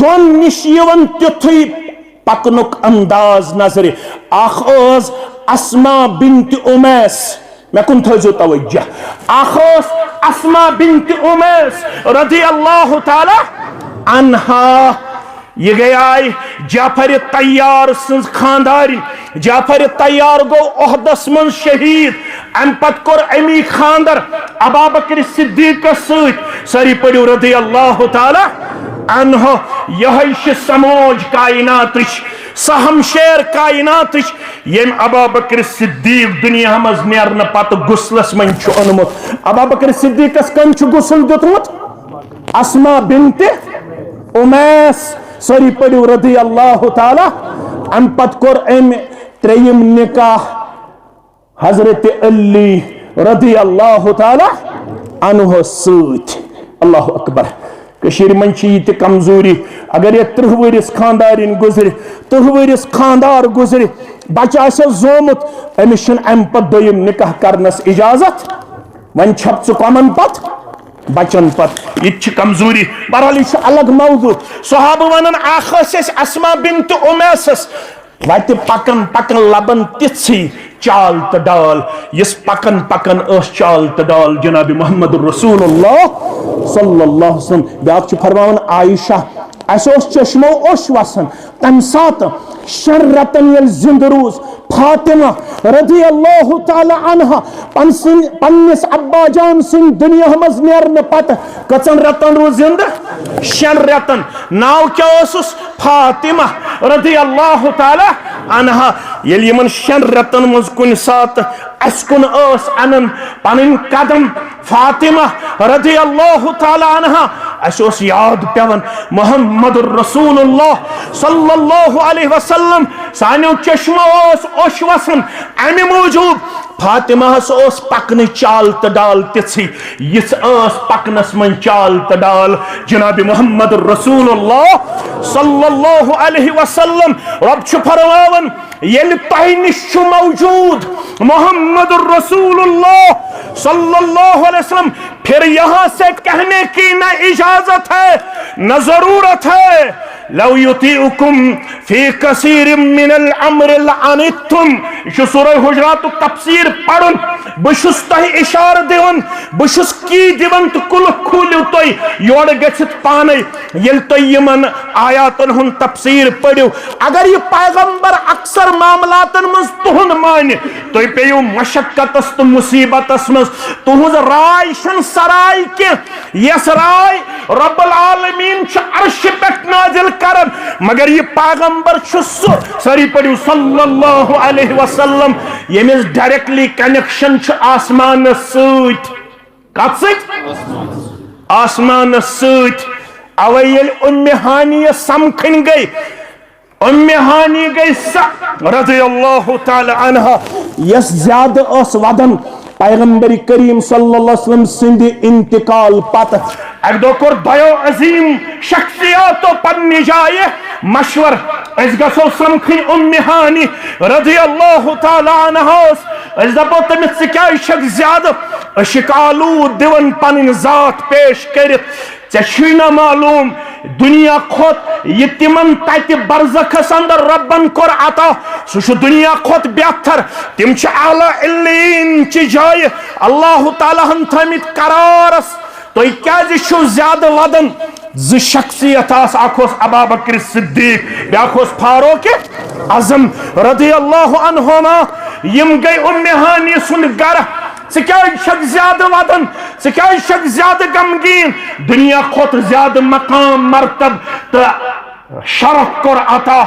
दोन निश तिथुई पकनुक अंदाज नजर अख अस्मा बिन्त उमैस मैं कुन थो तवज्जो अख अस्मा बिन्त उमैस रज़ी अल्लाह ताला अन्हा ये गई जाफर तैयार सज खानदार जाफर तैयार गो ओहदस मन शहीद अम पत कोर अमी खानदर अबू बकर सिद्दीक सरी पड़ो रज़ी अल्लाह ताला अन्हो यह समोज कायनात सहम शेर कायनात यम अबू बकर सिद्दीक दुनिया मज नेरन पत गुसलस मन ओनमुत अबू बकर सिद्दीकस कम गुसल दुतमुत अस्मा बिन्त उमैस सरी पड़ो रज़ी अल्लाह ताला अम पत कोर अम त्रेयम निकाह हजरत अली रज़ी अल्लाह ताला अन्हो सत अल्लाह अकबर कशीर मन ये कमजोरी अगर ये 30 वरिस खानदारिन गुजर 30 वरिस खानदार गुजर बच्चा जोमुत अमिस अम पत दोयम निकाह करनस इजाजत वन छप कमन पत बचन पत ये कमजोरी बहरहाल यह अलग मौजू सहाब वन अस्मा बिन्त उमैस वत पकन पकन लबन तिथि चाल तो डाल यस पकन पकन चाल तो डाल जनाब मोहम्मद रसूलुल्लाह सल्लल्लाहु अलैहि वसल्लम ब्याक फरमान आयशा अस चश्मो वसन तम सात 6 रतन ये जिंद रूज फातिमा रज़ी अल्लाह ताला अन्हा पन्निस अब्बा जान सिंह दुनिया मज नेरन पत कचन रतन रूज जिंद 6 रतन नाव क्या फातिमा रज़ी अल्लाह ताला अन्हा येल यमन 6 रतन मज कुन सात अस्कुन अनन पन कदम फातिमा रज़ी अल्लाह ताला अन्हा अस याद पेवन मोहम्मद रसूलुल्लाह सल्लल्लाहु अलैहि वसल्लम सानो चश्मा ओश वसन अमि मौजूद फातिमा पकन चाल तो डाल तिथि यस पकनस मन चाल तो डाल जनाब मोहम्मद रसूलुल्लाह सल्लल्लाहु अलैहि वसल्लम रब फरमावन येल तह निश मौजूद मोहम्मद रसूलुल्लाह सल्लल्लाहु अलैहि वसल्लम फिर यहां से कहने की न इजाजत है न जरूरत है लव युतीउकुम फी कसीर मिनल अम्र लअनितुम सूरह हुजरात तफसीर पढ़न बशुस तह इशार दिवन बशुस की दिवन तो कुल खुलु तय योड़ गछित पाने येल तय यमन आयातन हुन तफसीर पढ़ो अगर ये पैगंबर अक्सर मामलातन मज तुहुन मान तय पेयो मशक्कतस तो मुसीबतस मज तुहुज राय शन सराय के यस राय रब्बुल आलमीन छ अर्श पे नाजिल करन मगर ये पैगंबर सरी पड़ो सल्लल्लाहु अलैहि वसल्लम यमिस डायरेक्टली कनेक्शन छ आसमान सत कत सत आसमान सत अवे येल उम्मे हानिय समखन गई उम्मे हानी गई रज़ी अल्लाह ताला अन्हा यस ज्यादा वदन पैगंबर करीम सल्लल्लाहु अलैहि वसल्लम सिंध इंतकाल पत एक दो कोर दयो अजीम शख्सियतो पन्नी जाए मशवर अस गसो समखी उम्मे हानी रज़ियल्लाहु तआला अन्हास अस दपो तमिस क्या शक ज्यादा अशिकालूद दिवन पन जात पेश करित ऐ मालूम दुनिया खोत ये तिमन तत बरज़खस अंदर रब्बन कोर अता सह दुनिया खोत बेहतर तिम आला इल्लीन च जाय अल्लाह ताला हन थमित करारस तुम क्या ज्यादा वदन ज शख्सियत अखोस अबू बकर सिद्दीक ब्याखोस फारूक आजम रज़ियल्लाहु अन्हुमा यम गई उम्मे हानी सुन गर ज्यादा वदन ज्यादा गमगीन दुनिया खोत ज्यादा मकाम मरतब तो शरफ कोर अता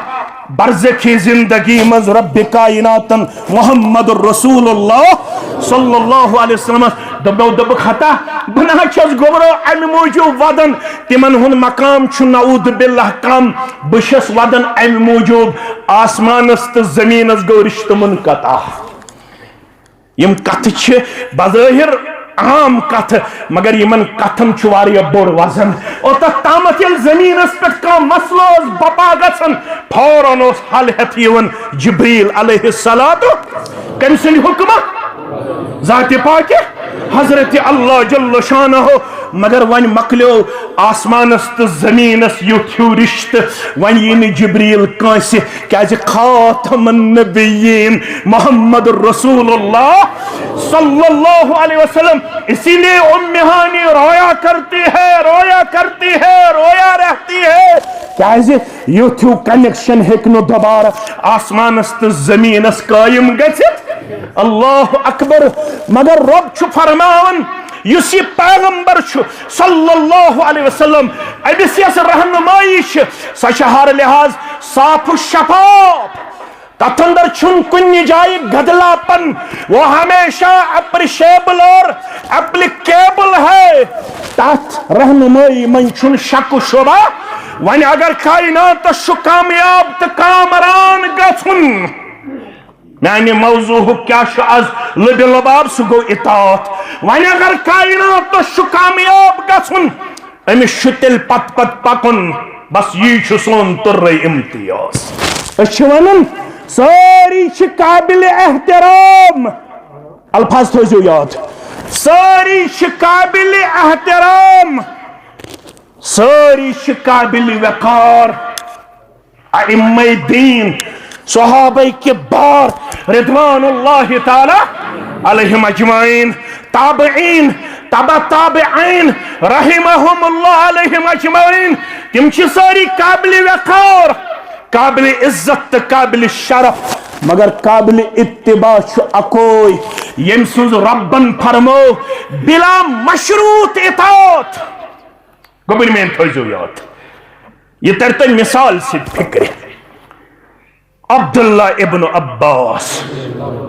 बरज़खी जिंदगी मज रब कायनातन मोहम्मद रसूलुल्लाह सल्लल्लाहु अलैहि वसल्लम दब खता बना छस गोबरो अमि मौजूद वदन तिमन हुन मकाम छु नऊद बिल्लाह कम बशस वदन अमि मौजूद आसमानस तो जमीनस गो रिश्त मुनक़ता यम कथ बज़ाहिर आम कथ मगर यमन कथन बोड़ वजन और तमत जमीनस पे कम मसलो बपा गन फौरन हल हेथ जिब्रील अलैहिस्सलातु कम सद हुक्म ज़ात पाक हजरत अल्लाह जल्ल शानहु मगर वन मकलो आसमानस तो जमीनस युथ रिश्त वन यी जिब्रील कंस क्या खातमुन नबिय्यीन मोहम्मद रसूलुल्लाह सल्लल्लाहु अलैहि वसल्लम इसीलिए उम्मे हानी रोया करती है रोया रहती है क्या युथ कनेक्शन हेक्नो दोबारा आसमानस तो जमीनस कायम गछित अल्लाह अकबर मगर रब छु फरमावन युस पैगंबर सल्लल्लाहु अलैहि वसल्लम अबिस रहनुमाई सह हर लिहाज साफ शफाफ तथ अंदर छुन कुन जाए गदलापन वो हमेशा अप्रिशिएबल और एप्लीकेबल है तथ रहनुमाई मन छुन शक शुबा वन अगर कायनात तो कामयाब तो कामरान गछुन माने मौजू क्या आज लब लबाब सह गो इतात वन अगर कायनात तो कामयाब गछुन अमिस तेल पत पकुन बस यी सोन तुर्र इम्तियाज वन सारी काबिल एहतराम अल्फाज थो याद सारी काबिल एहतराम सारी काबिल वकार अइम्मे दीन सहाबा के बार रिदवानुल्लाहि ताला अलैहिम अजमाइन ताबईन तबा ताबईन रहिमहुमुल्लाह अलैहिम अजमाइन तिम सारी काबिल वकार काबिल इज्जत काबिल शरफ मगर काबिल इत्तिबा अकोई यम सुज रब्बन फरमो बिला मशरूत इतात गोबिन में थो याद ये तरत मिसाल से फिक्र अब्दुल्ला इब्न अब्बास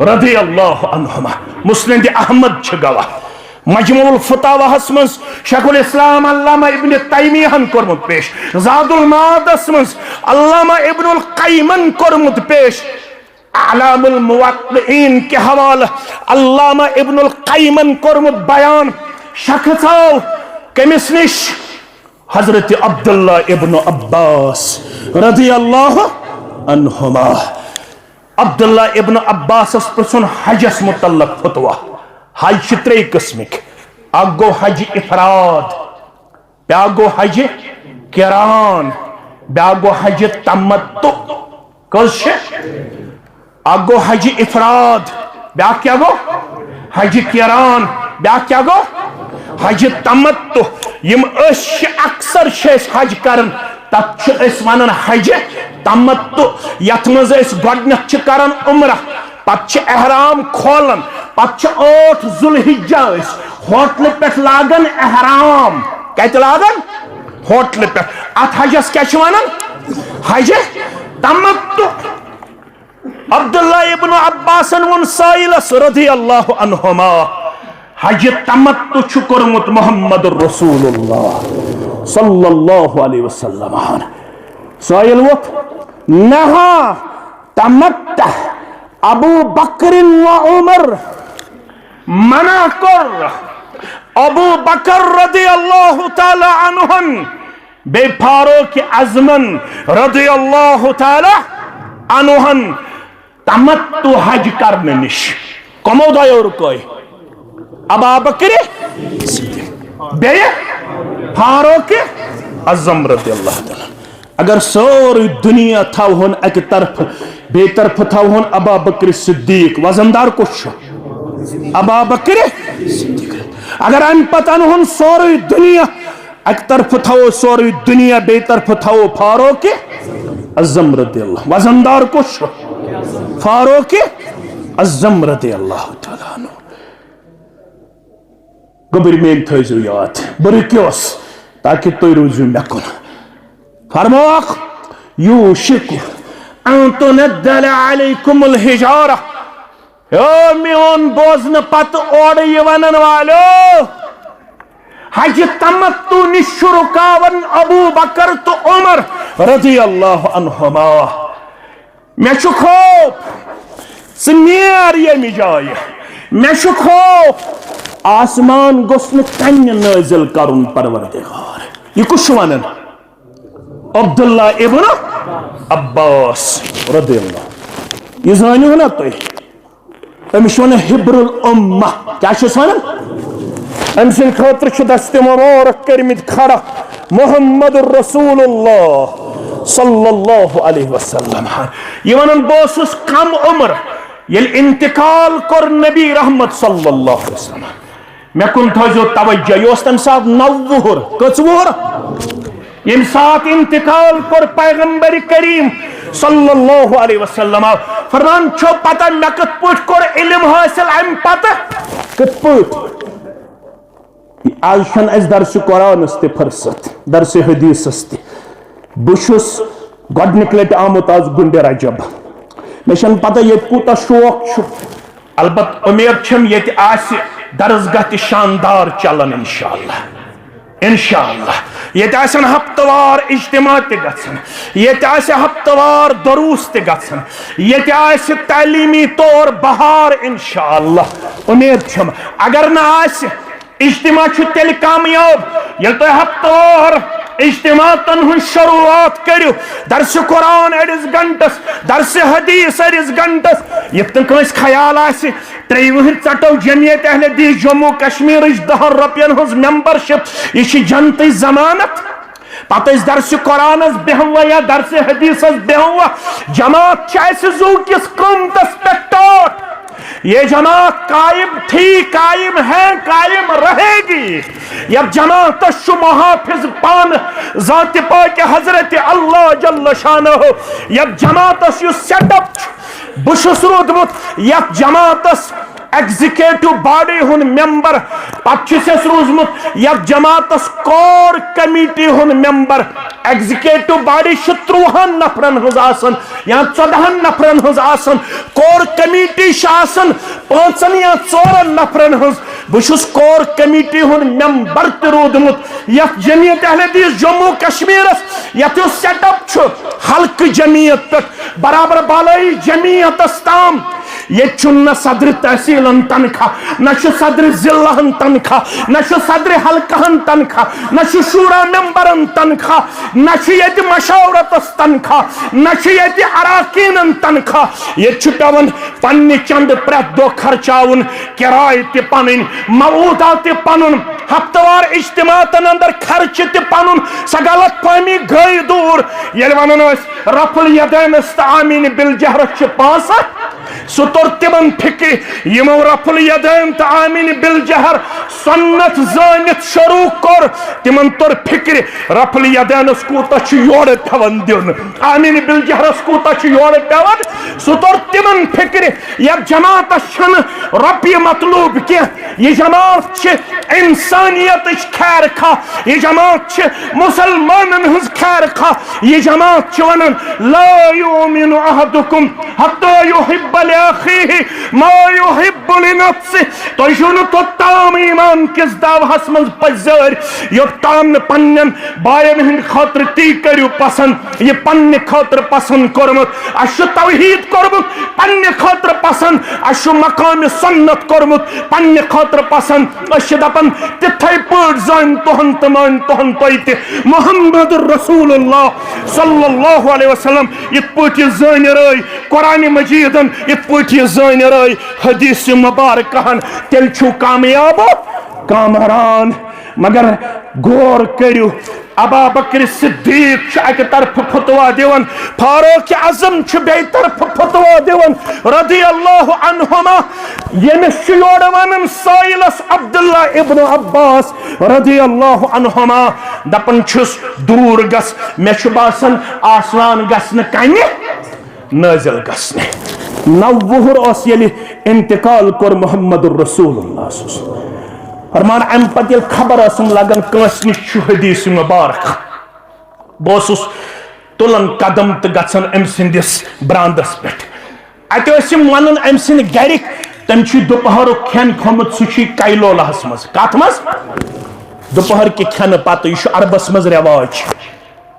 रज़ियल्लाहु अन्हुमा मुस्लिम अहमद गवाह मजमुल फतावाहस मं शेखुल इस्लाम अल्लामा इब्न तैमियहन कोरमुत पेश ज़ादुल मादस मं अल्लामा इब्नुल क़य्यिमन कोरमुत पेश अलामुल मुवक्किईन के हवाला अल्लामा इब्नुल क़य्यिमन कोरमुत बयान शख्स आओ कमिस निश हजरत अब्दुल्ला इब्न अब्बास रज़ियल्लाहु अन्हुमा अब्दुल्ला इब्न अब्बास प्रसुन हजस मुतल्लक फतवा हज त्रे किस्मिक गो हज इफराद ब्या गो हज किरान ब्या गो हज तमत्तु कस गो हज इफराद ब्या क्या गो हज किरान ब्या क्या गो हज तमत्तु यम अक्सर हज करन तथ वन हज तमत्तु यथ मज गोडनथ करन उम्रह पत एहराम खोलन पत 8 जुल्हिज्जा होटल पे लागन एहराम कत लागन होटल पे अत हजस क्या वनान हज तमत्तु अब्दुल्ला इब्न अब्बास वोन साइलस रज़ियल्लाहु अन्हुमा हज तमत्तु छु कोरमुत मोहम्मद रसूलुल्लाह सल्लल्लाहु अलैहि वसल्लम साइल वोत नहा तमत्तु अबू बकर व उमर मना कर अबू बकर रदियल्लाहु ताला अन्हुन बे फारूक आज़मन रदियल्लाहु ताला अन्हुन तमत्तु हज करने निश कमो दयो रुकोय अबू बकर बे फारूक आज़म रदियल्लाहु ताला अगर सारी दुनिया थावन एक तरफ बे तरफ थावन अबू बकर सिद्दीक वजनदार कुछ अबू बकर सिद्दीक अगर अम पता न सारी दुनिया एक तरफ थो सारी दुनिया बे तरफ थो फारूक आज़म रदियल्लाहु वजनदार कुछ फारूक आज़म रदियल्लाहु ताला अन्हु गबर मेन थो याद बड़ क्योस ताकि तुम रूजू मे कुन फरमाक यूशिकु अन तुनद्दल अलैकुमुल हिजारा मेन बोजन पत ओर वन वालो हज तमत्तु निशुरुकावन अबू बकर तो उमर रज़ियल्लाहु अन्हुमा मे छु खौफ नीर यम जाय मे छु खौफ आसमान गोस न कन्य नाजिल करुन परवरदिगार यह कुछ वनन अब्दुल्ला इब्न अब्बास रज़ियल्लाहु यह जानियो ना तुम अमिस वन हिब्रुल उम्मा क्या वन अम सद खतर दस्ते मुबारक कर्मित खड़ा मुहम्मद रसूलुल्लाह सल्लल्लाहु अलैहि वसल्लम यह वन बस कम उम्र ये इंतकाल कर नबी रहमत सल्लल्लाहु अलैहि वसल्लम मे कुन थो तवज्जो यह तम सात 9 वुहर कच वुहर यम सात इंतकाल कर पैगंबर करीम सल्लल्लाहु अलैहि वसल्लम फरमान छो पता मे कत पट कर इल्म हासिल अम पता कत पट आज छन अस दर्स कुरान ते फुर्सत दर्स हदीस ते बुशुस गडनिक लट आमुत आज गुंडे रजब मे छन पता ये कूता शौक छु अलबत उम्मीद छम ये आसि दर्सगाह ते शानदार चलन इंशाअल्लाह ये हफ्तवार इज्तिमा ते गछन ये हफ्तवार दरूस ते गछन ये तालीमी तौर बहार इंशाअल्लाह उम्मीद छम अगर न आसि इज्तिमा तेल कामयाब ये तो हफ्तवार इज्तिमातन हुन शुरुआत करू दर्स कुरान अड़िस घंटस दर्स हदीस अड़िस घंटस यन कंस ख्याल आसि 3 वहर चटो जमियत अहले हदीस जम्मू कश्मीर 10 रुपयन हज मेंबरशिप यह जनत जमानत पत दर्स कुरान बेहवा या दर्स हदीस बेहवा जमात जू किस कमतस पे टोट ये जमात कायम थी कायम है कायम रहेगी जब जमात मुहाफिज पान ज़ात पाक हजरत अल्लाह जल्ल शानहु जब जमात सेटअप बुशुस रोदमुत यह जमात एग्जीक्यूटिव बॉडी हुन मेंबर पस रोजमुत यह जमात कोर कमेटी हुन मेंबर एग्जीक्यूटिव बॉडी 30 नफरन हज या 14 नफरन हज कोर कमेटी 5 या 4 नफरन हज बुशुस कोर कमेटी हुन मेंबर ते रोदमुत यह जमीयत अहले हदीस जम्मू कश्मीर यथ सेटअप हल्क जमीयत पे बराबर बालाई जमीयत ताम ये न सदर तहसील तनखा न सदर जिला तनखा न सदर हल्कहन तनखा न शूरा मेंबरन तनखा न मशवरत तनखा न अराकीन तनखा ये पेवन पन्ने चंद प्रत दो खर्चाउन किराय ते पन मऊदा ते पनुन हफ्तवार इज्तिमातन अंदर खर्च ते पनुन स गलत फहमी गई दूर ये वन रफुल यदैन आमीन बिल जहर 5 सो तोर तिमन फिक्र यमो रफुल यदैन तो आमीन बिल जहर सुन्नत जानित शुरू कर तिमन तोर फिक्र रफुल यदैन कूता योर पेवन दिन आमीन बिल जहर कूता योर पेवन सो तोर तिमन फिक्र यह जमात रपी मतलूब कह यह जमात इंसानियत खैर खा यह जमात मुसलमान हज खैर खा ये जमात वनान ला युमिनु अहदुकुम हत्ता युहिब्ब लिअखीहि मा युहिब्बु लिनफ्सिहि तुम तोत्ताम ईमान किस दावहस मज पजर योत्ताम न पन्नन बायन हिंद खातिर ती करियो पसंद ये पन्ने खातिर पसंद करमुत अशु तौहीद करमुत पन्ने खातिर पसंद अशु मकाम सुन्नत करमुत पन्ने खातिर पसंद अशु दपन तिथै पड़ जान तोहन तमान तोहन तोइते मुहम्मदुर रसूलुल्लाह सल्लल्लाहु अलैहि वसल्लम इतपुट जान रय कुरान मजीदन इतपुट जान रय हदीस मुबारकहन तेल छु कामयाब कामरान मगर गौर करियो अबा बकर सिद्दीक अक तरफ फतवा दिवन फारूक आजम बे तरफ फतवा दिवन रदी अल्लाह अन्हुमा यमिस योर वनन साइलस अब्दुल्ला इब्न अब्बास रदी अल्लाह अन्हुमा दपन छुस दूर गस मे छु बासन आसमान गसन कने नाजिल गसने नवुहर ओस यलि इंतकाल कर मुहम्मदुर रसूलुल्लाह फरमान अम पत खबर लगन कस निश हदीस मुबारक बस तुलन कदम तो गन अम सिंदिस ब्रांदस पे अतम वन अम सिंद गरिक तम दोपहर खेन खोमुत सह कैलोलहस मज कत मज दोपहर के खेन पत यह अरबस मज रिवाज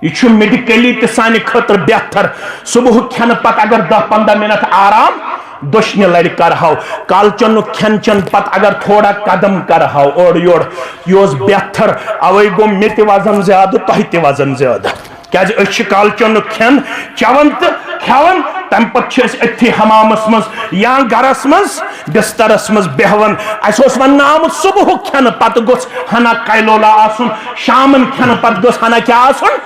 यह मेडिकली तो सानि खतर बेहतर सुबह खेन पत अगर 10-15 मिनट आराम दुश्मन लड़ करहाओ कालचन खेन चन पत अगर थोड़ा कदम करहाओ और योर यह बेहतर अवे गो मे वजन ज्यादा तह त वजन ज्यादा क्या कालचन खेन चवन तो खेवन तम पे हमामस मज या गरस मज बिस्तरस मज बेहवन अस वन आमुत सुबह खेन पत गोस हना कैलोला आसुन शामन खेन पत गोस हना क्या आसुन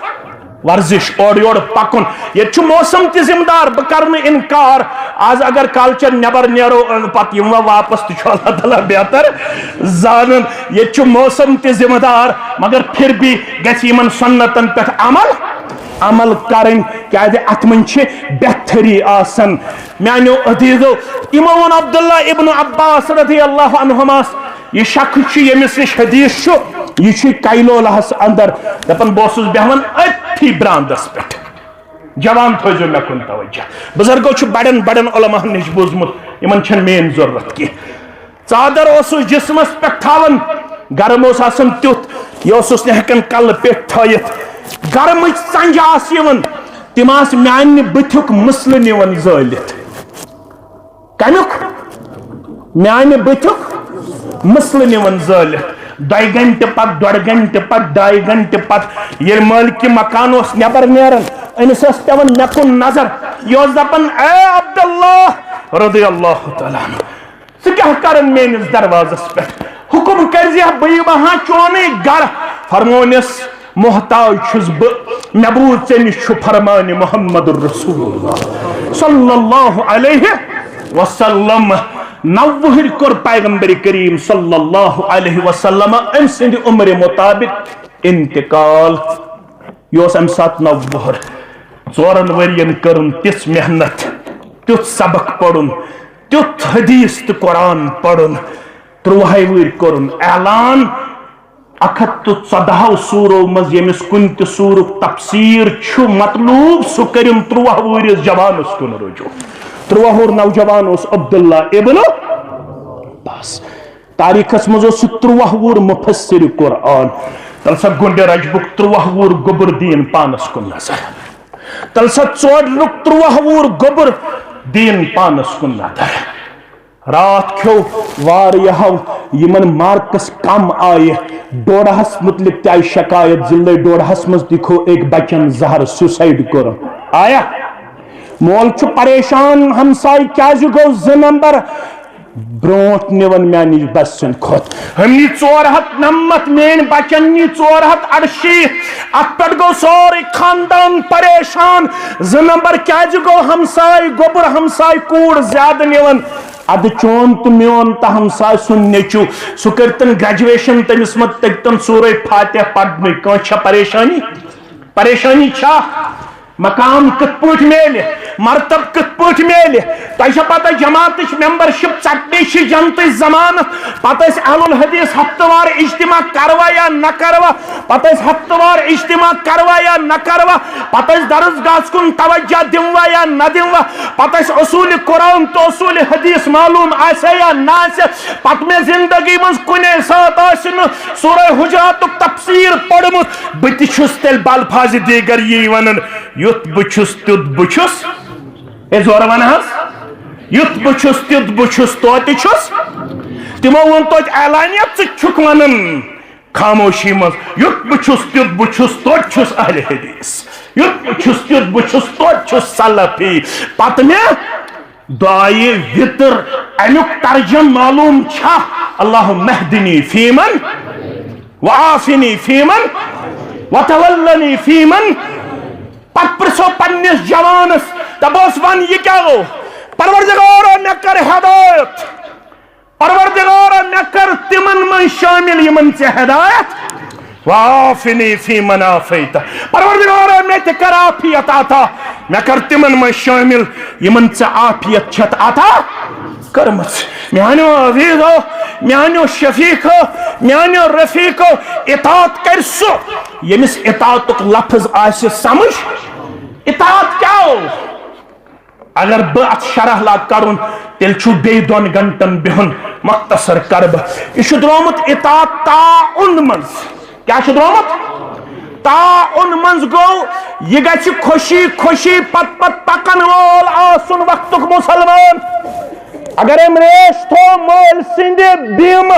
वर्जिश और योर पकुन ये मौसम त जिम्मेदार बह कर इनकार आज अगर कालचर नबर नेरो पत वापस तो अल्लाह ताला बेहतर जान ये मौसम त जिम्मेदार मगर फिर भी गन सुन्नतन पे अमल करें क्या अत मन बेहतरी आसन मानो अदीजो इमो वन अब्दुल्ला इब्न अब्बास रदी अल्लाह अन्हुमा यह शख्स यमिस निश हदीस यह कैलोलहस अंदर दपन बस बेहवन अथी ब्रांदस पे जवान थो मे कुन तवज्जो बुजुर्गो बड़न बड़न उलमा निश बोजमुत इन मेन जरूरत की चादर जिस्मस पे थावन गर्म तुथ यह हेकन कल पे थत गर्म संज तिम मान बुथुक मसल निवन जलित कमुक मान बुथुक मसल निवन जलित 2 घंटे पत 1.5 घंटे पत 2.5 घंटे पत ये मालिक मकान नबर नेरन अमिस पेवन मे कुन नजर यह दपन ए अब्दुल्लाह रदी अल्लाह तआला सह क्या कर मेनिस दरवाजस पे हुकुम कर बह वहां चोन गर फरमोनिस मोहताज छुस मे बूझ ऐ निश फरमान मुहम्मदुर रसूलुल्लाह सल्लल्लाहु अलैहि वसल्लम 90 कोर पैगंबर करीम सल्लल्लाहु अलैहि वसल्लम अम सिंद उम्र मुताबिक इंतकाल यह अम सात 90 4 वरियन करन तिस मेहनत तुथ सबक पढ़ुन तुथ हदीस तो कुरान पढ़ुन 13 वरि करन ऐलान 114 सूरो मज यमिस कुन त सूर तफसीर छु मतलूब सु करिम 13 वरिस जवानस कुन रुजू 13 नौजवान अब्दुल्ला इब्न अब्बास तारीखस मज 13 मुफस्सिर कुरान तल सा गुंडे रजबुक 13 गोबरदीन पानस कुन नजर तल सा 13 गोबर दीन पानस कुन नजर रात खो वारियाह यमन मार्कस कम आये डोडहस मुतलिक आई शिकायत जिले डोडहस मज दिखो एक बचन जहर सुसाइड कर आया मोल परेशान हमसाय क्या गो 2 नंबर ब्रोट निवन मान बस खोत हम 490 मेन बचन 468 अत पे गो सोरे खानदान परेशान 2 नंबर क्या गो हमसाय गोबर हमसाय कूड़ ज्यादा निवन अद चोन तो मोन तो हमसाय सुन नेचु सह करतन ग्रेजुएशन तमिस मत तगतन सूरह फातिहा पढ़ने कह परेशानी परेशानी छा मकाम कत पट मेल मरतब कत पट मेल तह पता जमात मेंबरशिप चटनी जनत जमान पत अहलुल हदीस हफ्तवार इज्तिमा करवा या न करवा पत हफ्तवार इज्तिमा करवा या न करवा पत दरसगाह कुन तवज्जो दिवा या न दिवा पत उसूल कुरान तो उसूल हदीस मालूम आसे या न आसे पत में जिंदगी मज कुने साथ सूरह हुजरात तफसीर पढ़मुत बतिशुस तेल बलफाज दीगर ये वनन युत बुछुस तुत बुछुस ए जोर वन युत बुछुस तुत बुछुस तोति छुस तिमो वन तो ऐलानिया छुक वनन खामोशी मज युत बुछुस तुत बुछुस तोत छुस अहले हदीस युत बुछुस तुत बुछुस तोत छुस सलफी पत में दुआए वितर अमुक तर्जम मालूम छा अल्लाह महदिनी फीमन वआफिनी फीमन वतवल्लनी फीमन पत प्रसो पन्निस जवानस तबोस वन ये क्या गो परवरदिगार मे कर हिदायत परवरदिगार मे कर तिमन में शामिल यमन से हिदायत वाफिनी फीमन आफैत परवरदिगार मे ते कर आफियत आता मे कर तिमन में शामिल यमन से आफियत छत आता करमत म्यानो अजीजो म्यानो शफीको म्यानो रफीको इतात कर सो यमिस इतातुक लफ्ज आसे समझ इतात क्या हो अगर बात शरह लाग करुन तेल छु बे 2 घंटन बिहुन मख्तसर करब इश द्रोमत इतात ताउन मंज क्या छु द्रोमत ताउन मंज गो ये गछ खुशी खुशी पत पत पकन वोल आसुन वक्तुक मुसलमान अगर हम रेश थो मोल सिंधे बीम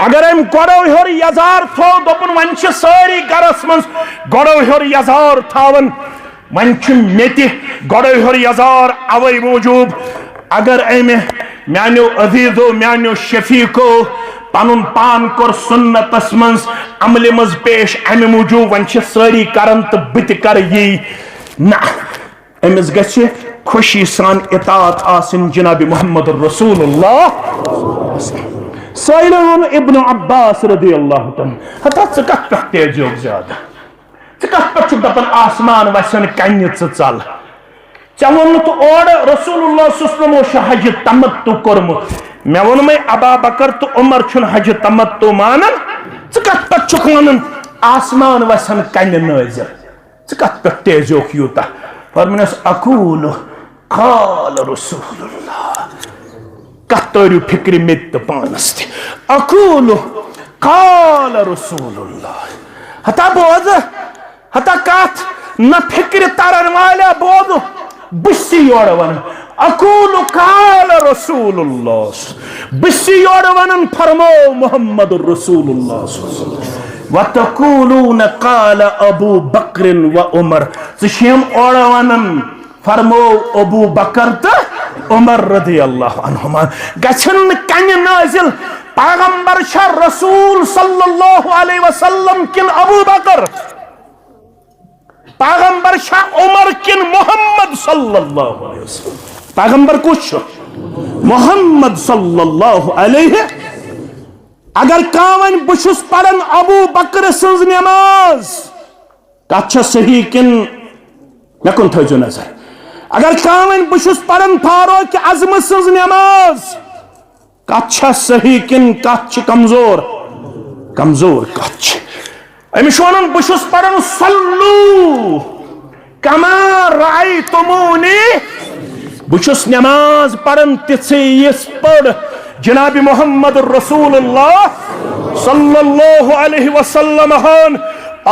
अगर हम गोड़ो हर यजार थो दोपन वन सारी गरस मज गोड़ो हर यजार थावन वन मेति गोड़ो हर यजार अवै मौजूब अगर अमे म्यानो अजीजो म्यानो शफीको पनुन पान कोर सुन्नतस मज अमल मज पेश अमे मौजूब वन सारी करन तो बत कर यी ना अमिस गछ खुशी सान इतात आसिन जनाब मोहम्मद रसूलुल्लाह सैलन इब्न अब्बास रदियल्लाहु तआला हता कत पे तेजोग ज्यादा कत पे दपन आसमान वसन कन्य चल चवन तो और रसूलुल्लाह सल्लल्लाहु अलैहि वसल्लम हज तमत्तु करमुत मे वन में अबा बकर तो उमर छुन हज तमत्तु मानन कत पे छुक वनन आसमान वसन कन्य नजर कत पे तेजोग यूता फरमानस अकूल काल रसूलुल्लाह कतरु फिक्र मित पानस अकूल काल रसूलुल्लाह हता बोज हता कत न फिक्र तरन वाला बोज बिसी योड़ वन अकूल काल रसूलुल्लाह बिसी योड़ वन फरमो मोहम्मद रसूलुल्लाह वतकूलून काल अबू बकर व उमर शिम ओड़ वनन फरमो अबू बकर तो उमर रदियल्लाहु अन्हुमा गछन कन नाजिल पैगंबर छ रसूल सल्लल्लाहु अलैहि वसल्लम किन अबू बकर पैगंबर छ उमर किन मोहम्मद सल्लल्लाहु अलैहि वसल्लम पैगंबर कुछ मोहम्मद सल्लल्लाहु अलैहि अगर कावन बुशुस पढ़न अबू बकर सज नमाज कछ सही किन मकुन थो नजर अगर कावन बुशुस पढ़न फारूक आजम सज नमाज कछ सही किन कछ कमजोर कमजोर कछ अमिश वन बुशुस पढ़न सल्लू कमा रायतुमूनी बुशुस नमाज पढ़न तिस पढ़ जनाब मोहम्मद रसूलुल्लाह सल्लल्लाहु अलैहि वसल्लम हन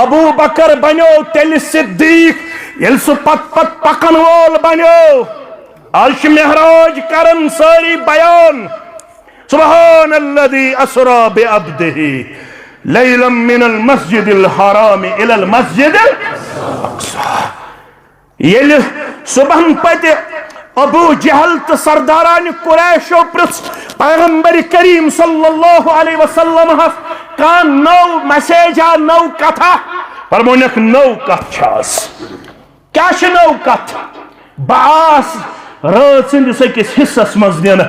अबू बकर बनो तेल सिद्दीक यल सु पत पत पकन वोल बनो अर्श महराज करन सारी बयान सुब्हानल्लज़ी असरा बिअब्दिही लैलम मिनल मस्जिदिल हराम इलल मस्जिदिल अक्सा यल सुबह पते अबू जहल तो सरदारान कुरैशो प्रस पैगंबर करीम सल्लल्लाहु अलैहि वसल्लम हस का नौ मैसेज नौ कथा फरमोनक नौ कथास क्या नौ कथ बास रात सिंदिस अकिस हिस्सस मज दिन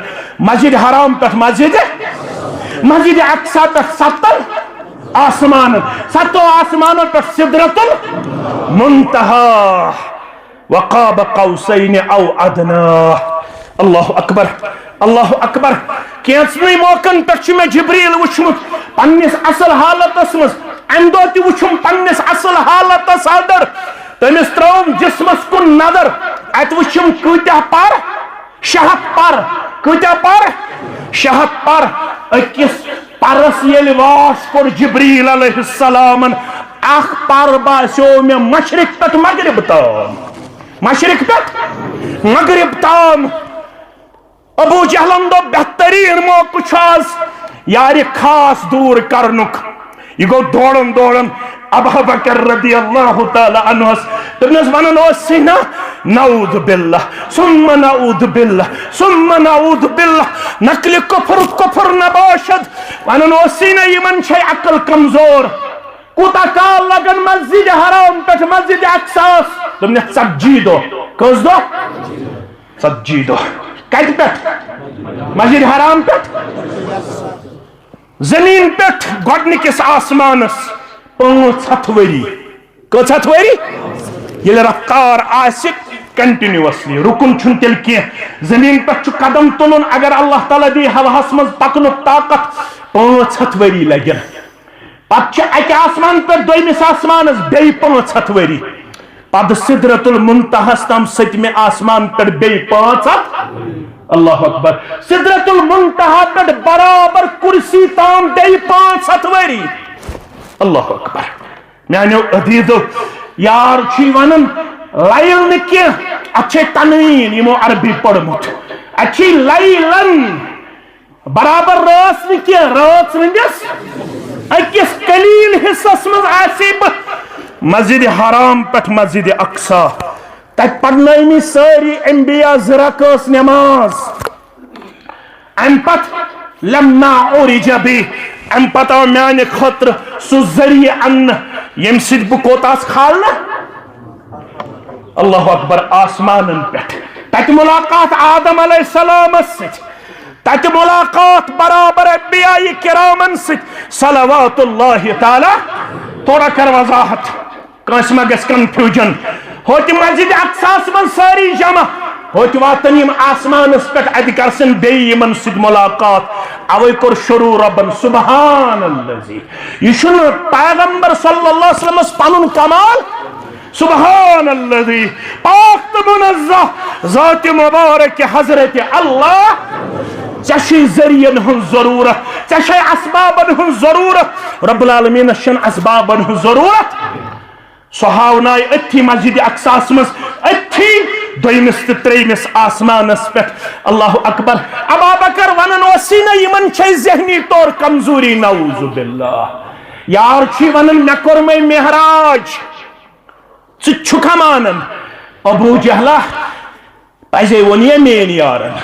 मस्जिद हराम पे मस्जिद अक्सा पे 70 आसमान 7 आसमानों पे सिदरतुल मुंतहा वक़ाब क़ौसैन औ अदना अल्लाह अकबर अल्लाह अकबर कैंसनी मौकन पे मैं जिब्रील वुचमुत पन्निस असल हालतस मज अम दो ति वुचुम पन्निस असल हालतस अंदर तमिस त्रौम जिस्मस कुन नजर अत वुचुम कूत्या पर शहत पर कूत्या पर शहत पर अकिस परस येल वास कोर जिब्रील अलैहिस्सलामन अख पर बास्यो में मशरिक पे मगरिब ताम मशरिक पे मगरिब ताम अबू जहलन दो बेहतरीन मौक़ा यार खास दूर करनुक यह गो दौड़न दौड़न अबू बकर रज़ियल्लाहु तआला अन्हु तमस वनन ओसिना नऊद बिल्लाह सुम्मा नऊद बिल्लाह सुम्मा नऊद बिल्लाह नकल कुफर कुफर नबाशद वनन ओसिना यमन छे अकल कमजोर कुता काल लगन मस्जिद हराम पे मस्जिद अक्सास तुमने सज्जी दो कस दो सज्जी दो कत पे मस्जिद हराम पे जमीन पे गोडनिकिस आसमानस 5 वरी कत वरी ये रफ्तार आसिक कंटिन्यूअसली रुकुन छुन तेल के जमीन पे कदम तुलन अगर अल्लाह ताला दी हवास मज पकनुक ताकत 5 वरी लगन पत अक आसमान पे दोमिस आसमानस बे 5 वरी पद सिदरतुल मुंतहस तम 7वें आसमान पे बे 5 अल्लाह अकबर सिदरतुल मुंतहा पे बराबर कुर्सी ताम बे 5 वरी अल्लाह अकबर मानो अदीजो यार छी वनन लाइल के अच्छे तनवीन यमो अरबी पढ़मुत अच्छी लाइलन बराबर रास के रात वंदिस अकिस कलील हिस्सस मज आसिब मस्जिद हराम पे मस्जिद अक्सा तक पढ़नाइमी सारी अंबिया ज़रकस नमाज अम पत लम्मा उरिज बि अम पत आव म्याने खतर सु जरिये अन्न यम सिद बु कोतास खाल अल्लाह अकबर आसमानन पे तक मुलाकात आदम अलैहिस्सलाम सित तक मुलाकात बराबर अंबिया किरामन सित सलवातुल्लाहि तआला थोड़ा कर वजाहत कस मा गस कंफ्यूजन होत मस्जिद अक्सास मन सारी जमा होत वातन यम आसमानस पे अद करसन बे यमन सिद मुलाकात अवे कोर शुरू रब्बन सुबहानल्लाजी यशुन पैगंबर सल्लल्लाहु अलैहि वसल्लम पनुन कमाल सुबहानल्लाजी पाक मुनज़्ज़ह ज़ात मुबारक हजरत अल्लाह चशे जरियन हुन जरूरत चशे असबाबन हुन जरूरत रब्बुल आलमीन शन असबाबन हुन जरूरत सुहावनाय अथी मस्जिद अक्सास मस अथी दोमिस त्रेमिस आसमानस पे अल्लाह अकबर अबू बकर वनन ओसिना यमन छे ज़हनी तौर कमजोरी नऊज़ बिल्लाह यार छी वनन मे कोर मै मेहराज छुखा मानन अबू जहला पजे वनिया मेन यारन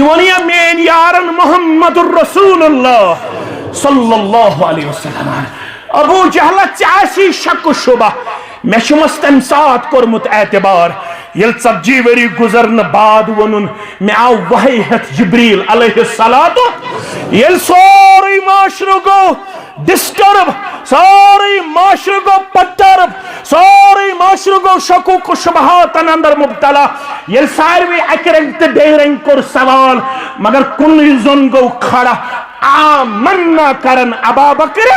ये मेन यारन मुहम्मदुर रसूलुल्लाह सल्लल्लाहु अलैहि वसल्लम अबू जहला चासी शक शुबा मे तम सात कोरमुत एतबार ये 40 वरी गुजरन बाद वनुन मे आव वही हथ जिब्रील अलैहिस्सलातु ये सारी माशरू गो डिस्टर्ब सारी माशरू गो पटर्ब सारी माशरू गो शकूक शुबहातन अंदर मुब्तला ये सारवी अकरंग ते बेरंग कोर सवाल मगर कुन जोन गो खड़ा आमन्ना करन अबू बकर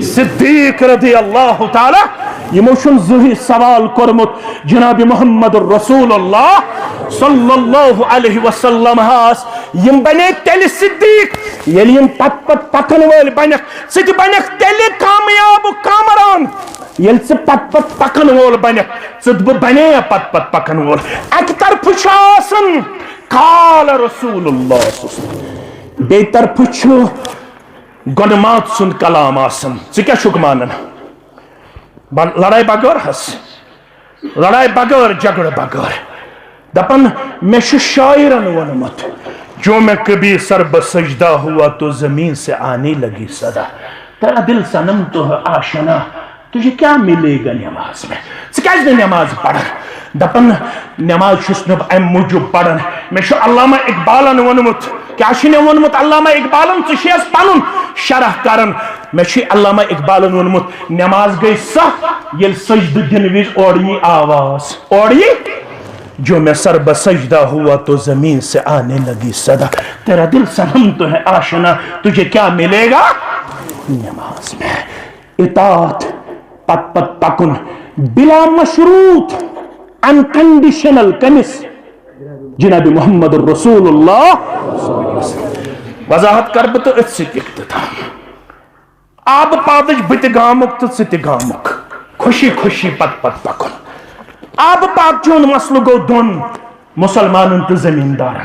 सिद्दीक रज़ियल्लाहु ताला यमोशन जुही सवाल कोरमुत जनाब मोहम्मद रसूलुल्लाह सल्लल्लाहु अलैहि वसल्लम हास यम बने तेल सिद्दीक येल यम पत पत पकन वल बनक सिद बनक तेल कामयाब कामरान येल से पत पत पकन वल बनक सिद बने पत पत पकन वल एक तरफ शासन काल रसूलुल्लाह बेतर पुछु गनमात सुन कलाम आसन क्या शुक मानन लड़ाई बगैर हस लड़ाई बगैर झगड़ बगैर दपन मे शायरन वनमत जो मैं कभी सरब सजदा हुआ तो जमीन से आने लगी सदा तेरा दिल सनम तो है आशना तुझे क्या मिलेगा नमाज में क्या नमाज पढ़ दपन नमाज अम मूजूब पढ़न मे अल्लामा इकबालन वनमुत क्या वोनमुत अल्लामा इकबालन चेस पनुन शरह करन मे अल्लामा इकबालन वोनमुत नमाज गई सह ये सजद दिन विज ओर आवाज ओर जो मैं सर बसजदा हुआ तो जमीन से आने लगी सदा। तेरा दिल सनम तो है आशना, तुझे क्या मिलेगा नमाज में। इताअत पत पत पकुन बिला मशरूत अनकंडीशनल कमिस जनाब मोहम्मद रसूलुल्लाह। वजाहत कर तो आब पात बत गामुक तो सत गामुक खुशी खुशी पत पत पकुन। आब पाक चुन मसल गो दोन मुसलमान तो जमींदार।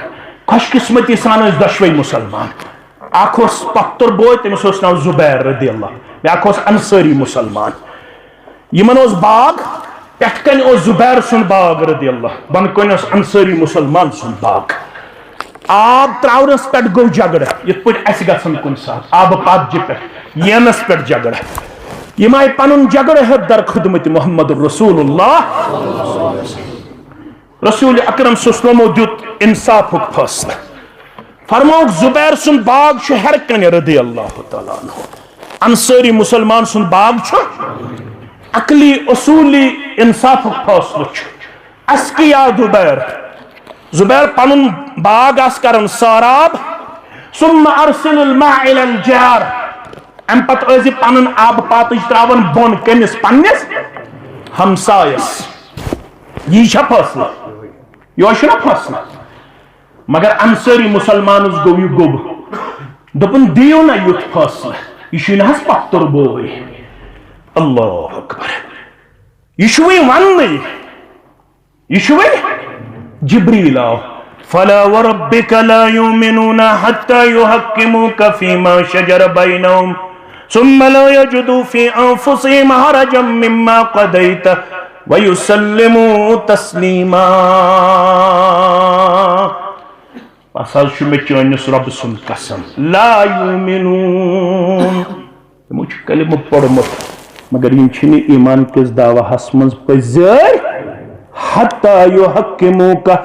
खुशकिस्मती सान दशवे मुसलमान। अख पख्तर बोय तमिस नाव जुबैर रदियल्लाह, ब्याख अंसारी मुसलमान। यमन बाग पेटकन जुबैर सुन बाग रदियल्लाह, बन कन अंसारी मुसलमान सुन बाग। आब त्रावनस पे गो झगड़ ये गन कुन सात आब पातजि पे येनस पे झगड़। यम आय पन झगड़ है दर खुदमत मोहम्मद रसूलुल्लाह। रसूल अकरम सल्लल्लाहु दुत इंसाफ फैसला फरमोक जुबैर सुन बाग हर कन रदियल्लाहु तआला अन्हु। अंसारी मुसलमान सुन बाग अकली उसूली इंसाफ फैसला अस्किया जुबैर। जुबैर पन बाग कर साराब सुम्मा अरसिल मा इलल जार। अम पे पन आब पात त्रावन बोन कमिस पन्निस हमसायस। यह फैसला यह फैसला। मगर अंसारी मुसलमान गो यह गोब दोपन दियो ना युथ फैसला यह पख्तर बोय। अल्लाह अकबर यह वन यह जिब्रील आओ फला वरब्बिका ला युमिनूना हत्ता युहक्किमूका फीमा शजर बैनहुम सुम्मा ला यजिदू फी अनफुसिहिम हरजम मिम्मा क़दैत व युसल्लिमू तस्लीमा। बस मे चनिस रब सुन कसम ला युमिनून तमो कलिमा पढ़मुत मगर यम ईमान किस दावाहस मज पजर हत्ता युहक्किमूका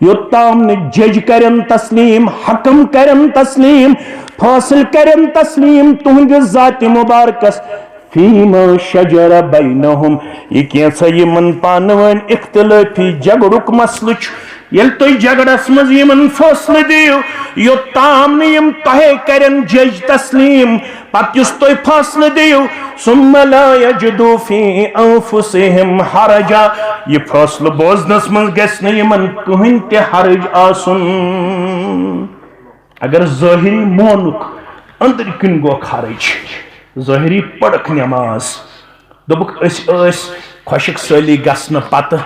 योत्ताम ने जज करन तस्लीम हकम करन तस्लीम फासिल करन तस्लीम तुहंद जात मुबारकस फीमा शजर बैनहुम ये कैसा यमन पानवन इख्तिलाफी झगड़ुक मसल ये तुम झगड़स मज यमन फैसले दियो योत्ताम ने यम तहे करन जज तस्लीम पत युस तुम फैसले दियो सुम्मा ला यजिदू फी अनफुसिहिम हरजा ये फैसला बोजनस मज गस न यमन कहीं ते हरज आसुन। अगर ज़ाहिरी मोनुक अंदर किन गो खरज ज़ाहिरी पड़क नमाज दोबुक खुशक सली गसन पत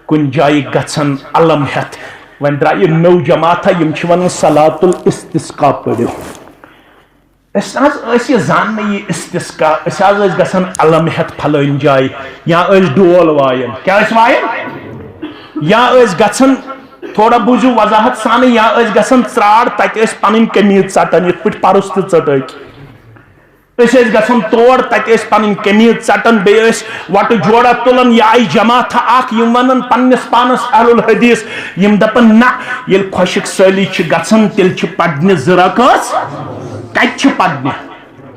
कुन जाय गसन अलम हेत वन द्राय नौ जमाता यम वन सलातुल इस्तिस्का पढ़ो जान ये इस्तिस्का गसन अलम हेत फलन जाय या डोल वायन क्या वायन या गसन थोड़ा बुझू वजाहत सान या गसन त्राड़ तत पन कमीज चटन ये पे परस तक गसन तोड़ तत पन कमीज चटन बे वट जोड़ा तुलन यह आई जमात यम वन पन्नस पानस अहलुल हदीस यम दपन ना ये खुशक सली गसन तेल पढ़ने जरकस कत पढ़ने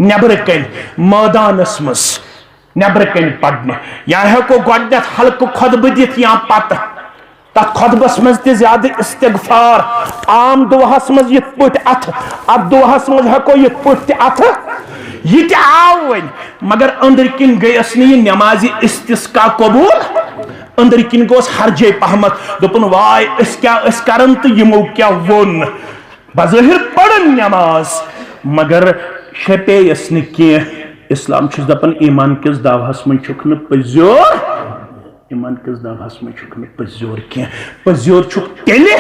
नबर कन मैदानस मज नबर कन पढ़ने या हेको गोडनेथ हल्क खुतब दित या पत तथ खुतबस मज ते ज्यादा इस्तिगफार आम दुआहस मज यथ पट अथ दुआहस मज हेको यथ पट अथ यह आव वन मगर अंदर किन गयस नमाज इस्तिस्का कबूल अंदर किन गोस हरजे पहमत दोपन वाय क्या करन तो यमो क्या वोन बज़ाहिर पढ़न नमाज मगर शपेयस न इस्लाम दपन ईमान किस दावहस मन छुक न पजोर ईमान किस दावहस मन छुक न पजोर कह पजोर छुक तेले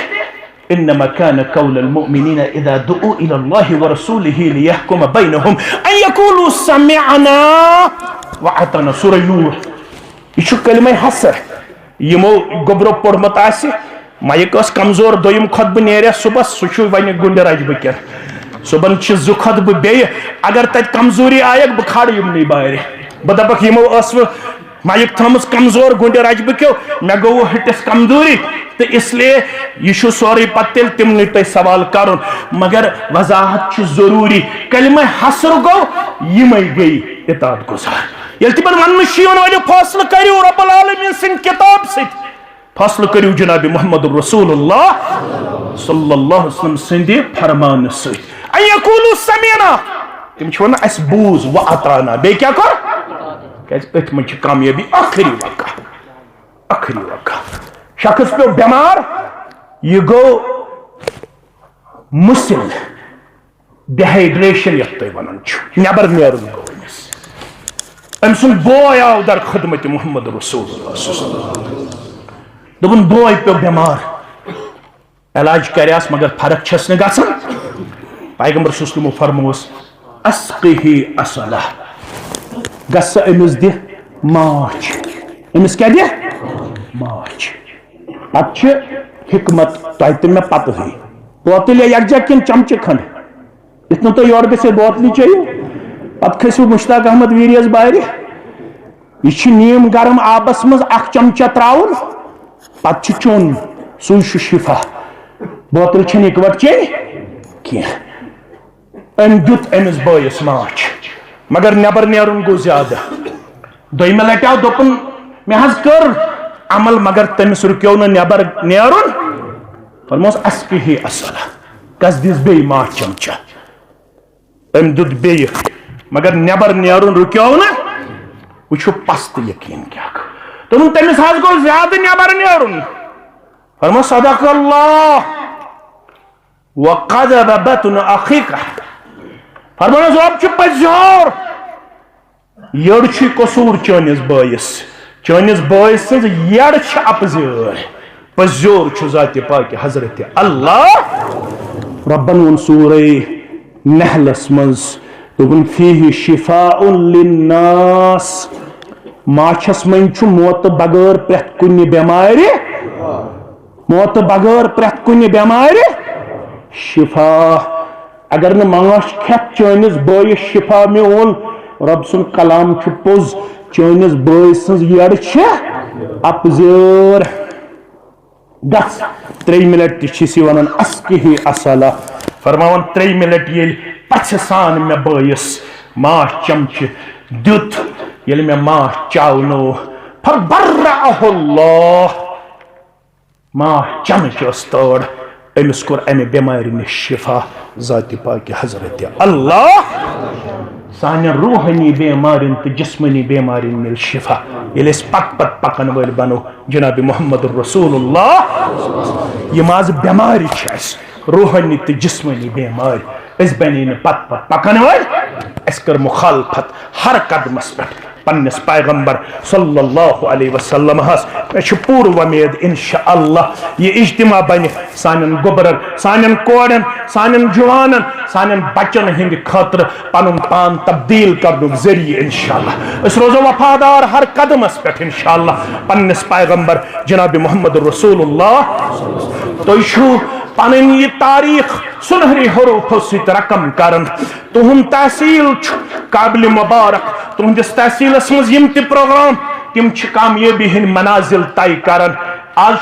इन्नमा कान कौलुल मुमिनीना इज़ा दुऊ इलल्लाहि व रसूलिहि लियहकुम बैनहुम अन यकूलू समिअना व अताना सूरह नूह यह कलिमा हसर यमो गोबरो पढ़मत आसि माइक कमजोर दोयम खुतब नेर सुबह सह वन गुंड रजब सुबन जु खुतब बे अगर तत कमजोरी आयक बह खड़ यमन बार बह दपक यमो माइक थम कमजोर गुंड रजब क्यों मे गो हटिस कमजोरी तो इसलिए यह सोरे पे तिमन तुम सवाल कर मगर वजाहत जरूरी कलिमा हसर गो यम गई इतात गुजार ये तिमन वन वन फैसला करो रब्बुल आलमीन सिंह किताब सत फैसला करियो जनाब मोहम्मद रसूलुल्लाह सल्लल्लाहु अलैहि वसल्लम सिंदि फरमान सै अयकुलु समीना तुम छ वन अस बूज व अताना बे क्या कर कैसे अथ मन कामयाबी आखिरी वका शख्स पे बीमार ये गो मुसिल डिहाइड्रेशन यथ वन नबर नेरुन गो अम सुन बॉय आव दर खिदमत मोहम्मद रसूलुल्लाह दोपन बॉय पे बीमार इलाज करस मगर फर्क छस न गसन पैगंबर सल्लल्लाहु फरमोस अस्क़िही असला गस अमिस दि माच अमिस क्या दि माच पत हिकमत तह मे पत ही बोतल यकजा किन चमचे खंड इत तो योर गो बोतल चेयो पत खसो मुश्ताक अहमद वीरियस बाहर यह नीम गर्म आबस मज अख चमचा त्राउन पत चोन सू शिफा बोतल छन इकवट चेन कह अम दुत अमिस बयस माच मगर नबर नेरुन गो ज्यादा दोयमे लटाव दोपन मे हज कर अमल मगर तमिस रुक्यो न नबर नेरुन फरमोस अस्क़िही असला कस दिस बे माच चमचा अम दुत बे मगर नबर नेरुन रुक्यो न वो पस्त यकीन क्या तुम तमिस हज गो ज्यादा नबर नेरुन फरमोस सदक़ल्लाह व क़ज़ब बत्न अख़ीका फरमाना अब पजोर यड़ कसूर चनिस बयस यड़ अपजोर पजोर ज़ात पाक हजरत अल्लाह रब्बन वोन सूरे नहलस मज दोपन फीहि शिफाउन लिन्नास माछस मन मौत बगैर प्रेथ कुन बेमारि मौत बगैर प्रेथ कुन बेमारि शिफा अगर न माश खेत चनिस बयस शिफा मोल रब सुन कलाम पोज चनिस बयस यड़ अपजोर गस 3 मिनट वन अस्क़िही असला फरमावन 3 मिनट ये पछ सान मे बयस माश चमच दुत ये मे माश चावनो फबर्रअहुल्लाह माश चमच तोड़ अमिस कोर अमे बेमारी निश शिफा ज़ात पाक हजरत अल्लाह सान रूहानी बेमारिन तो जिस्मानी बेमारिन मिल शिफा ये पत पकन वल बनो जनाब मोहम्मद रसूलुल्लाह ये माज बेमारी रूहानी तो जिस्मानी बेमारी बने पत पकन वल कर मुखालफत हर कदमस पे पन्नस पैगंबर सल्लल्लाहु अलैहि वसल्लम मे पूर वमेद इंशाअल्लाह ये इज्तिमा बन सानन गोबरन सानन कोड़न सानन जवानन सानन बच्चन हिंद खतर पनुन पान तब्दील करनुक जरिए इंशाअल्लाह अस रोजो वफादार हर कदमस पे इंशाअल्लाह पन्नस पैगंबर जनाब मोहम्मद रसूलुल्लाह तो पन यह तारीख सुनहरी हरूफो सत रकम कर तुहद तहसील काबिल मुबारक तुहदिस तहसीलस मज प्रोग्राम तिम कामयाबी हिंद मनाजिल तय कर आज